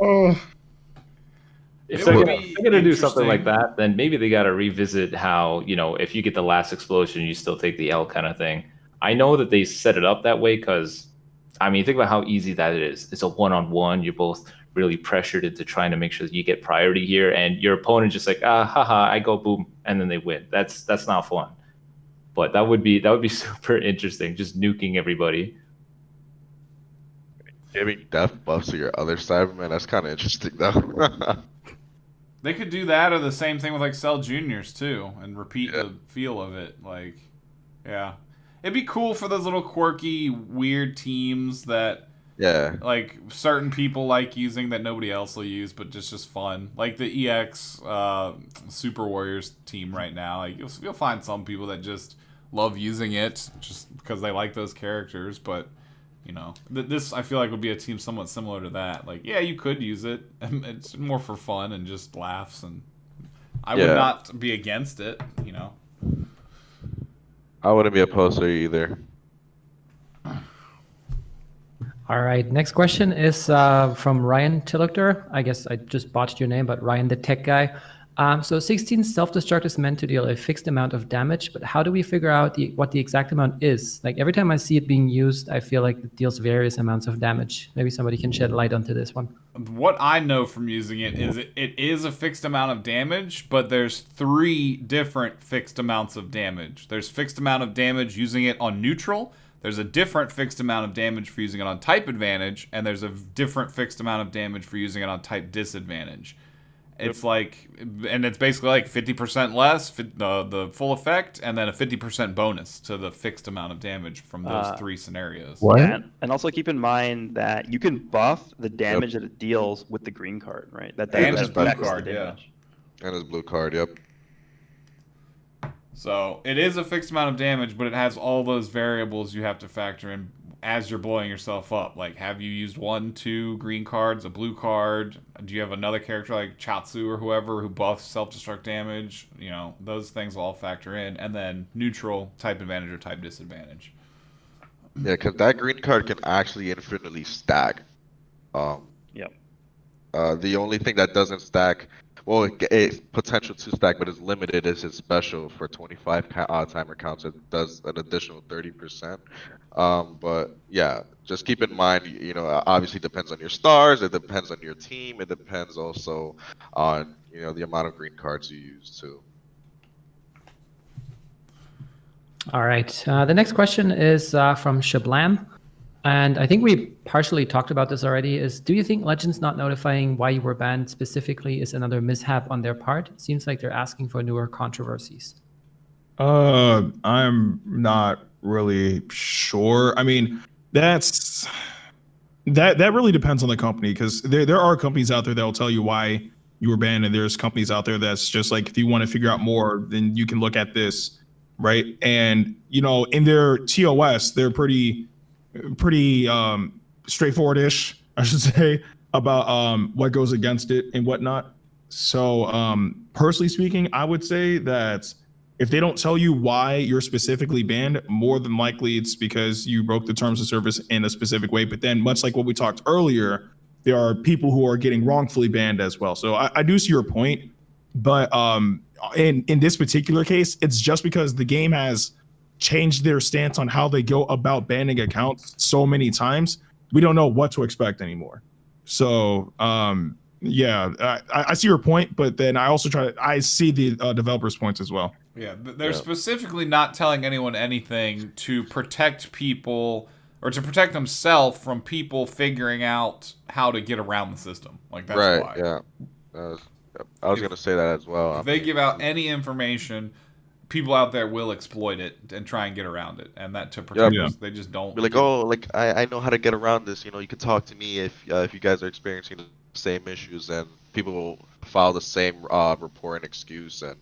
Oh. If It they're would gonna, be if they're gonna do something like interesting. that, then maybe they got to revisit how, if you get the last explosion, you still take the L kind of thing. I know that they set it up that way because, think about how easy that is. It's a one-on-one. You're both really pressured into trying to make sure that you get priority here, and your opponent just like, haha, I go boom, and then they win. That's not fun. But that would be super interesting, just nuking everybody. Giving death buffs to your other Cybermen, that's kind of interesting though. They could do that, or the same thing with like Cell Juniors too, and repeat the feel of it. Like, yeah, it'd be cool for those little quirky, weird teams that, like certain people like using that nobody else will use, but just fun. Like the EX Super Warriors team right now. Like you'll find some people that just love using it just because they like those characters, but. This I feel like would be a team somewhat similar to that. Like, yeah, you could use it. It's more for fun and just laughs, and I would not be against it. I wouldn't be opposed to it either. All right, next question is from Ryan Tilloctor. I guess I just botched your name, but Ryan, the tech guy. So 16 self-destruct is meant to deal a fixed amount of damage, but how do we figure out what the exact amount is? Like every time I see it being used, I feel like it deals various amounts of damage. Maybe somebody can shed light onto this one. What I know from using it is it is a fixed amount of damage, but there's 3 different fixed amounts of damage. There's fixed amount of damage using it on neutral. There's a different fixed amount of damage for using it on type advantage, and there's a different fixed amount of damage for using it on type disadvantage. it's like, and it's basically like 50% less, the full effect, and then a 50% bonus to the fixed amount of damage from those 3 scenarios. What? Yeah, and also keep in mind that you can buff the damage that it deals with the green card, right? That And his affects blue the card, yeah. damage. And his blue card, yep. So it is a fixed amount of damage, but it has all those variables you have to factor in as you're blowing yourself up. Like, have you used 1, 2 green cards, a blue card? Do you have another character like Chatsu or whoever who buffs self-destruct damage? You know, those things all factor in. And then neutral, type advantage or type disadvantage. Yeah, because that green card can actually infinitely stack. Yep. The only thing that doesn't stack, well, it's potential to stack, but it's limited, is his special for 25 timer counts. It does an additional 30%. But yeah, just keep in mind, you know, obviously depends on your stars, it depends on your team, it depends also on, you know, the amount of green cards you use too. All right. The next question is from Shablam. And I think we partially talked about this already, is do you think Legends not notifying why you were banned specifically is another mishap on their part? It seems like they're asking for newer controversies. I'm not really sure. I mean, that really depends on the company, because there are companies out there that will tell you why you were banned, and there's companies out there that's just like, if you want to figure out more, then you can look at this, right? And you know, in their TOS, they're pretty straightforward-ish, I should say, about what goes against it and whatnot. So personally speaking, I would say that if they don't tell you why you're specifically banned, more than likely it's because you broke the terms of service in a specific way. But then, much like what we talked earlier, there are people who are getting wrongfully banned as well. So I do see your point, but in this particular case, it's just because the game has changed their stance on how they go about banning accounts so many times, we don't know what to expect anymore. So yeah, I see your point, but then I also I see the developers' points as well. Yeah, they're specifically not telling anyone anything to protect people or to protect themselves from people figuring out how to get around the system. Like, that's Right, why. yeah. I was going to say that as well. If they give out any information, people out there will exploit it and try and get around it, and that to protect us, they just don't. Be like, oh, like I know how to get around this. You know, you can talk to me if you guys are experiencing the same issues, and people will file the same report and excuse, and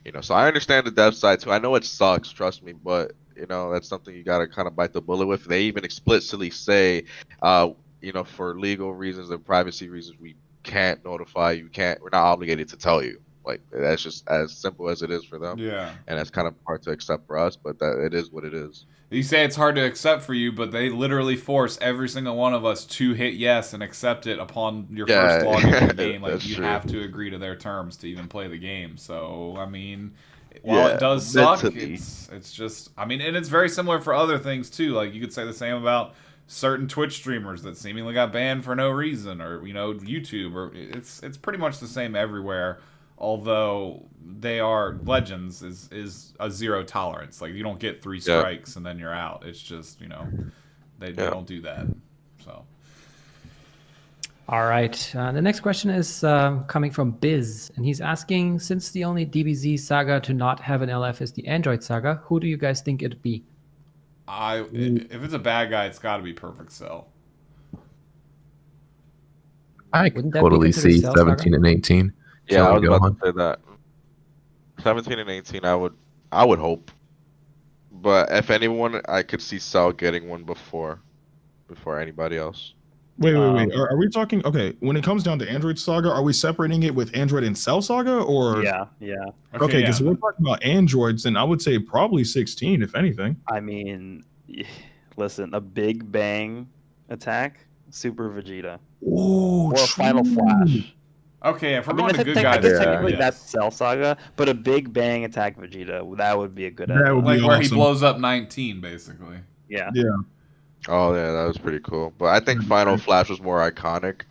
you know. So I understand the dev side too. I know it sucks, trust me, but you know that's something you gotta kind of bite the bullet with. They even explicitly say, you know, for legal reasons and privacy reasons, we can't notify you. We're not obligated to tell you. Like, that's just as simple as it is for them. Yeah. And it's kind of hard to accept for us, but that it is what it is. You say it's hard to accept for you, but they literally force every single one of us to hit yes and accept it upon your first login to the game. Like, you have to agree to their terms to even play the game. So, I mean, while it does suck, it's just, I mean, and it's very similar for other things too. Like, you could say the same about certain Twitch streamers that seemingly got banned for no reason, or, you know, YouTube, or it's pretty much the same everywhere. Although they are Legends is a zero tolerance. Like, you don't get 3 strikes and then you're out. It's just, you know, they don't do that. So. All right. The next question is coming from Biz, and he's asking, since the only DBZ saga to not have an LF is the Android saga, who do you guys think it'd be? If it's a bad guy, it's got to be Perfect Cell. I could totally see 17 and 18. Yeah, I was about to say that. 17 and 18, I would hope. But if anyone, I could see Cell getting one before anybody else. Wait. Are we talking? Okay, when it comes down to Android Saga, are we separating it with Android and Cell Saga, or? Yeah. Okay, because we're talking about Androids, then I would say probably 16, if anything. I mean, listen, a Big Bang attack, Super Vegeta, or a Final Flash. Okay, if we're going to good guys, technically that's Cell Saga, but a Big Bang attack Vegeta, that would be a good. That would be like awesome. Where he blows up 19, basically. Yeah. Oh yeah, that was pretty cool. But I think Final Flash was more iconic.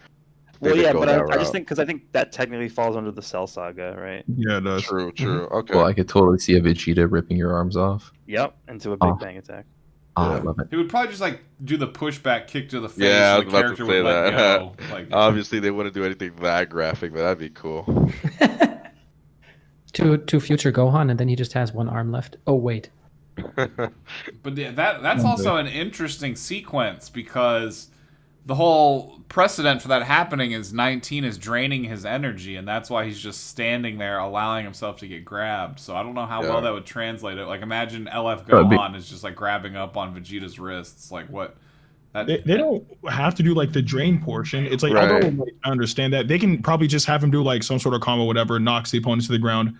Well, yeah, but I just think, because I think that technically falls under the Cell Saga, right? Yeah, it does. True. Okay. Well, I could totally see a Vegeta ripping your arms off. Yep, into a Big Bang attack. Oh, I love it. He would probably just like do the pushback kick to the face, Yeah, I and was the about character to say would let that. go. Like, Obviously, they wouldn't do anything that graphic, but that'd be cool. to future Gohan, and then he just has one arm left. Oh wait. but yeah, that's also an interesting sequence because the whole precedent for that happening is 19 is draining his energy, and that's why he's just standing there allowing himself to get grabbed. So I don't know how well that would translate it. Like, imagine LF Gohan is just like grabbing up on Vegeta's wrists. Like, what? They don't have to do like the drain portion. It's like, Right. although like, I understand that, they can probably just have him do like some sort of combo, whatever, knocks the opponents to the ground.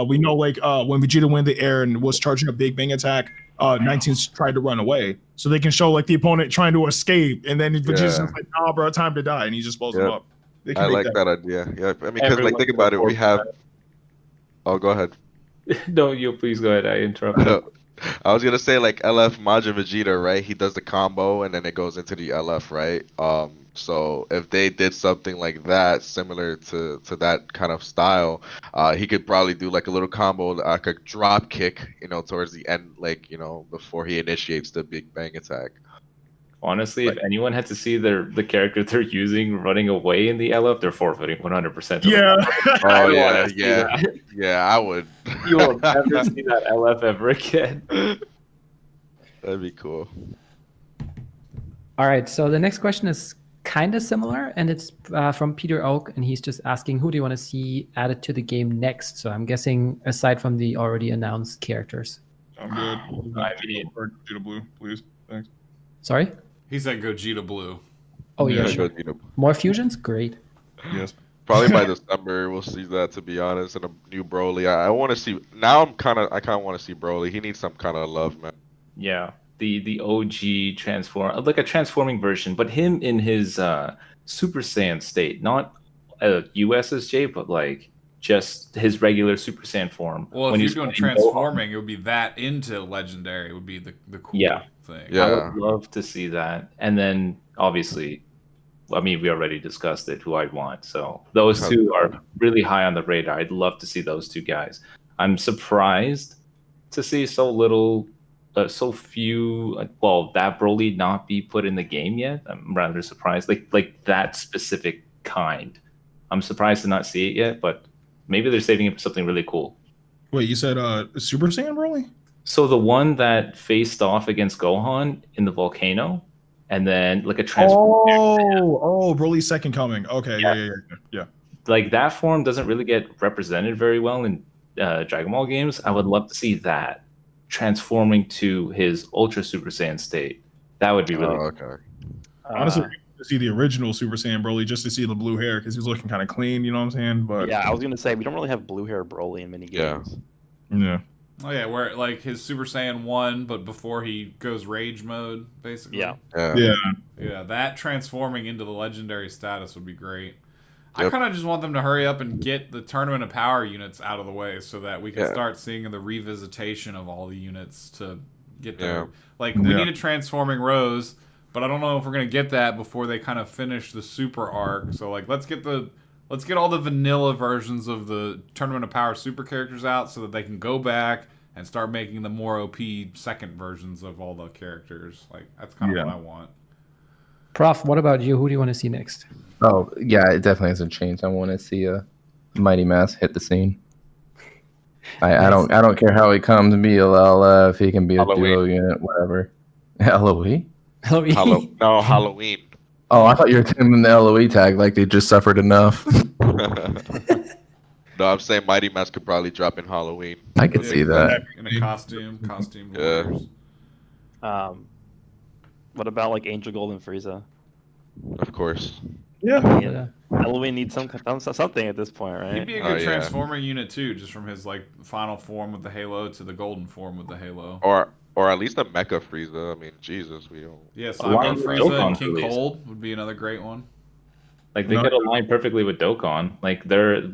We know like when Vegeta went in the air and was charging a big bang attack, 19's tried to run away. So they can show like the opponent trying to escape, and then Vegeta's just like, nah, bro, time to die, and he just blows him up. They can I make like that idea. Yeah, I mean, because like think about it, we have. Oh, go ahead. No, you please go ahead. I interrupted. I was gonna say like LF Majin Vegeta, right? He does the combo and then it goes into the LF, right? So if they did something like that, similar to that kind of style, he could probably do like a little combo, like a drop kick, towards the end, like before he initiates the Big Bang attack. Honestly, if anyone had to see the character they're using running away in the LF, they're forfeiting 100%. Yeah. Oh yeah, I would. You will never see that LF ever again. That'd be cool. All right, so the next question is kind of similar, and it's from Peter Oak, and he's just asking, who do you want to see added to the game next? So I'm guessing aside from the already announced characters. I'm good. I mean, Vegeta Blue, please. Thanks. Sorry? He said Gogeta Blue. Oh yeah, Yeah, sure. Gogeta. More fusions? Great. Yes. Probably by December we'll see that. To be honest, and a new Broly. I want to see. Now I kind of want to see Broly. He needs some kind of love, man. yeah, the OG transform, like a transforming version, but him in his Super Saiyan state, not a USSJ, but like just his regular Super Saiyan form. Well, if you're doing transforming, it would be that into legendary. It would be the cool thing. Yeah. I would love to see that. And then obviously, I mean, we already discussed it, who I'd want. So those two are really high on the radar. I'd love to see those two guys. I'm surprised to see so few, that Broly not be put in the game yet. I'm rather surprised. Like that specific kind. I'm surprised to not see it yet, but maybe they're saving it for something really cool. Wait, you said Super Saiyan Broly? So the one that faced off against Gohan in the volcano, and then like a transform. Oh, Broly's second coming. Okay, yeah. Like that form doesn't really get represented very well in Dragon Ball games. I would love to see that transforming to his Ultra Super Saiyan state. That would be really cool. Okay. Honestly, to see the original Super Saiyan Broly, just to see the blue hair, because he was looking kind of clean, you know what I'm saying? But Yeah, I was gonna say we don't really have blue hair Broly in many games. yeah. Oh yeah, where like his Super Saiyan 1, but before he goes rage mode, basically. Yeah. Yeah, that transforming into the legendary status would be great. I kind of just want them to hurry up and get the Tournament of Power units out of the way so that we can start seeing the revisitation of all the units to get there. Like, we need a transforming Rose, but I don't know if we're going to get that before they kind of finish the Super arc. So, like, let's get all the vanilla versions of the Tournament of Power super characters out so that they can go back and start making the more OP second versions of all the characters. Like, that's kind of what I want. Prof, what about you? Who do you want to see next? Oh, yeah, it definitely hasn't changed. I want to see a Mighty Mass hit the scene. I don't care how he comes, be a LF, he can be a duo unit, whatever. LOE? No, Halloween. Oh, I thought you were telling them the LOE tag, like they just suffered enough. No, I'm saying Mighty Mass could probably drop in Halloween. I could see that. In a costume warriors. What about like Angel Gold and Frieza? Of course. Yeah. Halloween needs something at this point, right? He'd be a good transformer unit too, just from his like final form with the Halo to the golden form with the Halo. Or at least a Mecha Frieza. I mean, Jesus, we don't. Yeah, Cyber Frieza and King Cold would be another great one. Like they could align perfectly with Dokkan. Like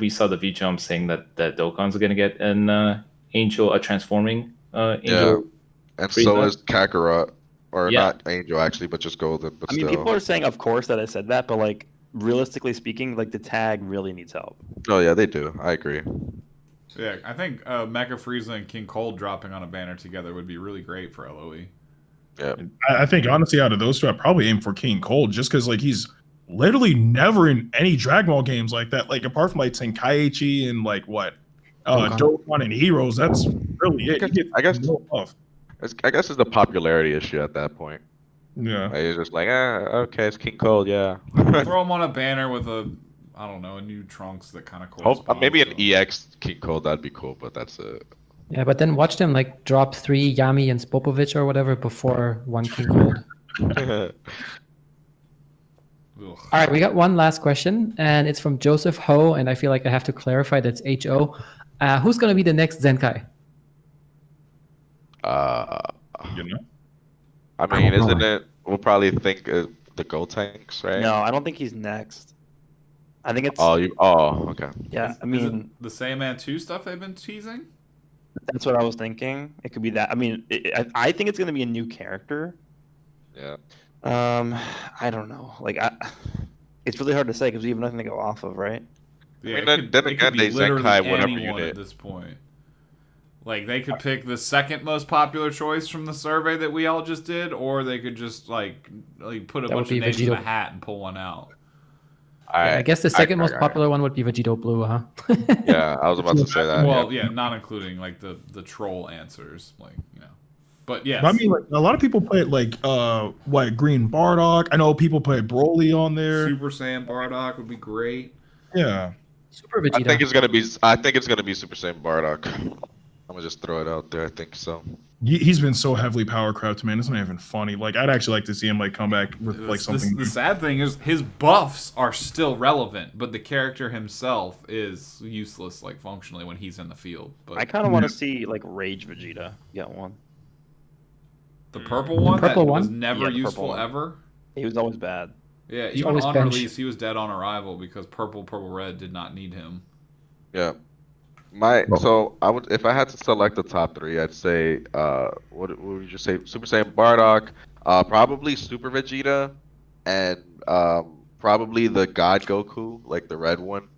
we saw the V-Jump saying that Dokkan's going to get a transforming Angel. Yeah, and Frieza. so is Kakarot. Or not Angel, actually, but just Golden. But I mean, people are saying, of course, that I said that, but like, realistically speaking, like the tag really needs help. Oh yeah, they do. I agree. Yeah, I think Mecha Frieza and King Cold dropping on a banner together would be really great for LOE. Yeah. I think honestly, out of those two, I'd probably aim for King Cold, just because like he's literally never in any Dragon Ball games like that. Like apart from like Tenkaichi and like what, Dokkan and Heroes. That's really it. I guess No love. I guess it's the popularity issue at that point. Yeah. Like, it's just like, okay, it's King Cold, yeah. Throw him on a banner with a new Trunks that kind of corresponds. Maybe an to him. EX King Cold, that'd be cool, but that's it. Yeah, but then watch them like drop 3 Yami and Spopovich or whatever before one King Cold. Ugh. All right, we got one last question, and it's from Joseph Ho, and I feel like I have to clarify that's H-O. Who's going to be the next Zenkai? You know. I mean, isn't it? We'll probably think the Gotenks, right? No, I don't think he's next. I think it's. Okay. Yeah, I Is mean, it the Sandman 2 stuff they've been teasing? that's what I was thinking. It could be that. I mean, I think it's going to be a new character. Yeah. I don't know. Like, it's really hard to say because we have nothing to go off of, right? Yeah, I mean, then again, they literally Zenkai whatever anyone unit. at this point. Like, they could pick the second most popular choice from the survey that we all just did, or they could just, like put a That would bunch of be names in a Vegito. hat and pull one out. I guess the second most popular one would be Vegito Blue, huh? Yeah, I was about to say that. Well, yeah, not including, like, the troll answers. Like, you know. But, yes. But I mean, like a lot of people play like Green Bardock. I know people play Broly on there. Super Saiyan Bardock would be great. Yeah. Super Vegeta. I think it's gonna be Super Saiyan Bardock. I'm gonna just throw it out there. I think so. He's been so heavily power crept, man. It's not even funny. Like I'd actually like to see him like come back with like something. The sad thing is his buffs are still relevant, but the character himself is useless, like functionally, when he's in the field. But I kind of want to see like Rage Vegeta get one. the purple one, purple that one? was never Yeah, the purple useful one. ever. He was always bad. Yeah, He's even always on bench. release, he was dead on arrival because purple red did not need him. Yeah. So I would, if I had to select the top 3, I'd say what would you say? Super Saiyan Bardock, probably Super Vegeta, and probably the God Goku, like the red one.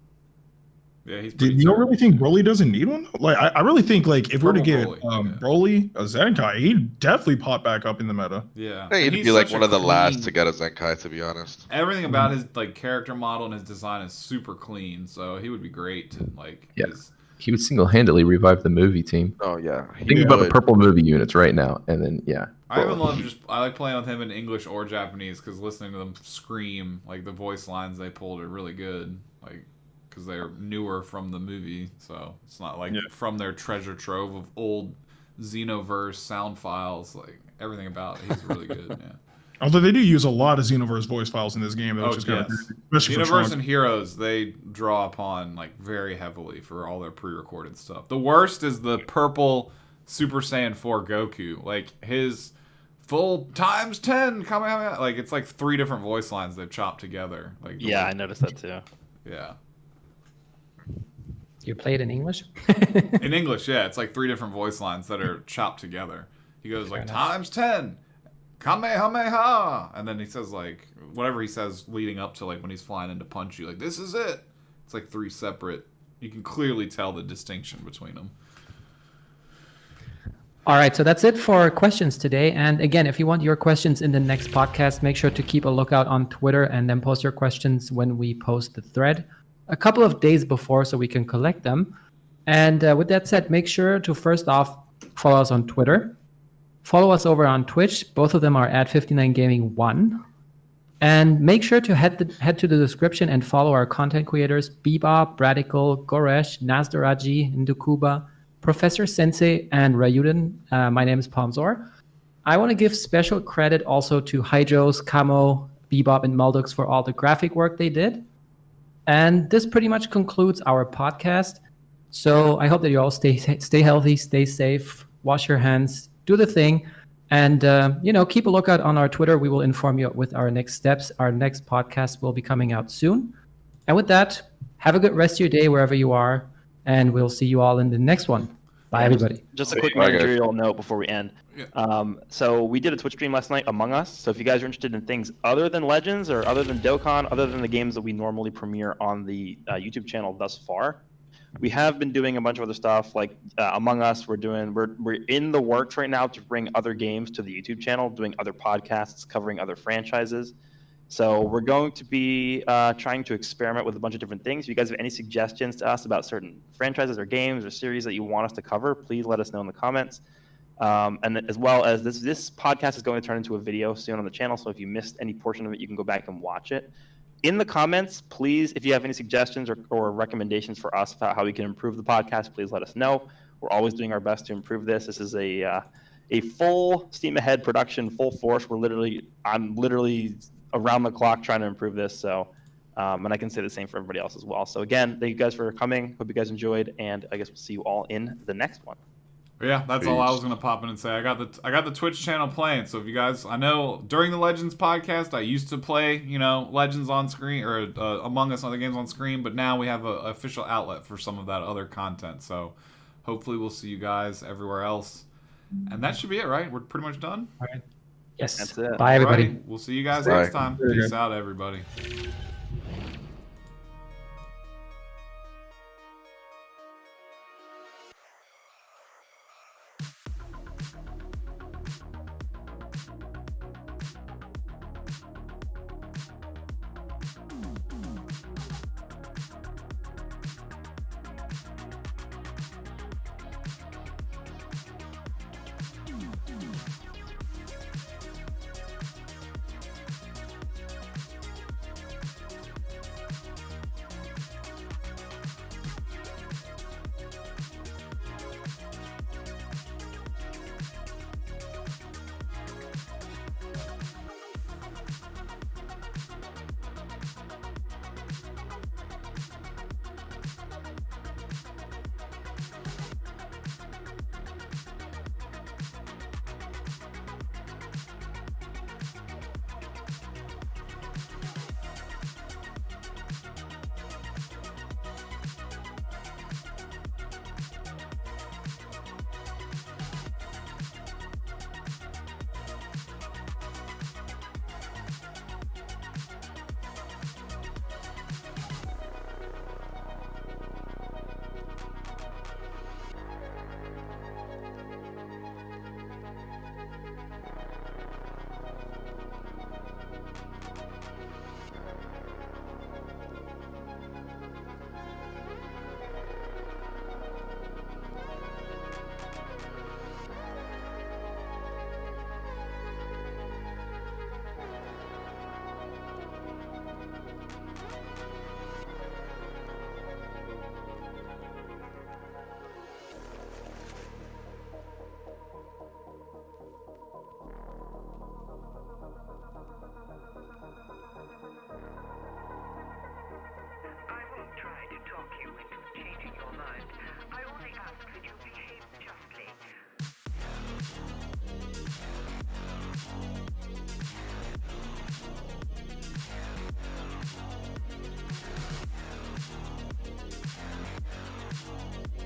Yeah, he's Do pretty you don't terrible. really think Broly doesn't need one? Like I really think like if we were to Purple get Broly, yeah. Broly a Zenkai, he'd definitely pop back up in the meta. Yeah, I think and he'd he's be like such one a of the last clean- to get a Zenkai, to be honest. Everything about his like character model and his design is super clean, so he would be great to like. Yeah. his- He would single-handedly revive the movie team. Oh yeah. Think about the purple movie units right now, and then I even Bro. I like playing with him in English or Japanese because listening to them scream, like the voice lines they pulled are really good, like because they're newer from the movie, so it's not like from their treasure trove of old Xenoverse sound files. Like everything about it, he's really good. Yeah. Although they do use a lot of Xenoverse voice files in this game, though, Oh, which is kind of yes. especially for Xenoverse Trunks. and Heroes, they draw upon like very heavily for all their pre-recorded stuff. The worst is the purple Super Saiyan 4 Goku. Like his full times 10 Kamehameha. Like it's like 3 different voice lines they've chopped together. Like Yeah, I noticed that too. yeah. You play it in English? In English, yeah, it's like 3 different voice lines that are chopped together. He goes like enough. times 10 Kamehameha, and then he says like whatever he says leading up to like when he's flying in to punch you, like this is it. It's like 3 separate. You can clearly tell the distinction between them. All right, so that's it for questions today. And again, if you want your questions in the next podcast, make sure to keep a lookout on Twitter and then post your questions when we post the thread a couple of days before so we can collect them. And with that said, make sure to first off follow us on Twitter. Follow us over on Twitch. Both of them are at 59gaming1. And make sure to head to the description and follow our content creators, Bebop, Radical, Goresh, Nasdorachi, Ndukuba, Professor Sensei, and Ryuden. My name is Pomzor. I want to give special credit also to Hydros, Kamo, Bebop, and Muldux for all the graphic work they did. And this pretty much concludes our podcast. So I hope that you all stay healthy, stay safe, wash your hands, do the thing, and keep a lookout on our Twitter. We will inform you with our next steps. Our next podcast will be coming out soon. And with that, have a good rest of your day wherever you are, and we'll see you all in the next one. Bye, everybody. Just a quick Bye, guys. managerial note before we end. So we did a Twitch stream last night, Among Us. So if you guys are interested in things other than Legends or other than Dokkan, other than the games that we normally premiere on the YouTube channel thus far, We have been doing a bunch of other stuff, like Among Us. We're in the works right now to bring other games to the YouTube channel, doing other podcasts covering other franchises. So we're going to be trying to experiment with a bunch of different things. If you guys have any suggestions to us about certain franchises or games or series that you want us to cover, please let us know in the comments. And as well as this podcast is going to turn into a video soon on the channel. So if you missed any portion of it, you can go back and watch it. In the comments, please, if you have any suggestions or recommendations for us about how we can improve the podcast, please let us know. We're always doing our best to improve this. This is a full steam ahead production, full force. I'm literally around the clock trying to improve this. So, and I can say the same for everybody else as well. So again, thank you guys for coming. Hope you guys enjoyed, and I guess we'll see you all in the next one. Yeah, that's all I was gonna pop in and say. I got the Twitch channel playing. So if you guys, I know during the Legends podcast, I used to play, Legends on screen or Among Us, other games on screen, but now we have an official outlet for some of that other content. So hopefully we'll see you guys everywhere else, and that should be it, right? We're pretty much done. All right. Yes. That's it. Bye, everybody. Alrighty, we'll see you guys Bye. next time. Peace out, everybody.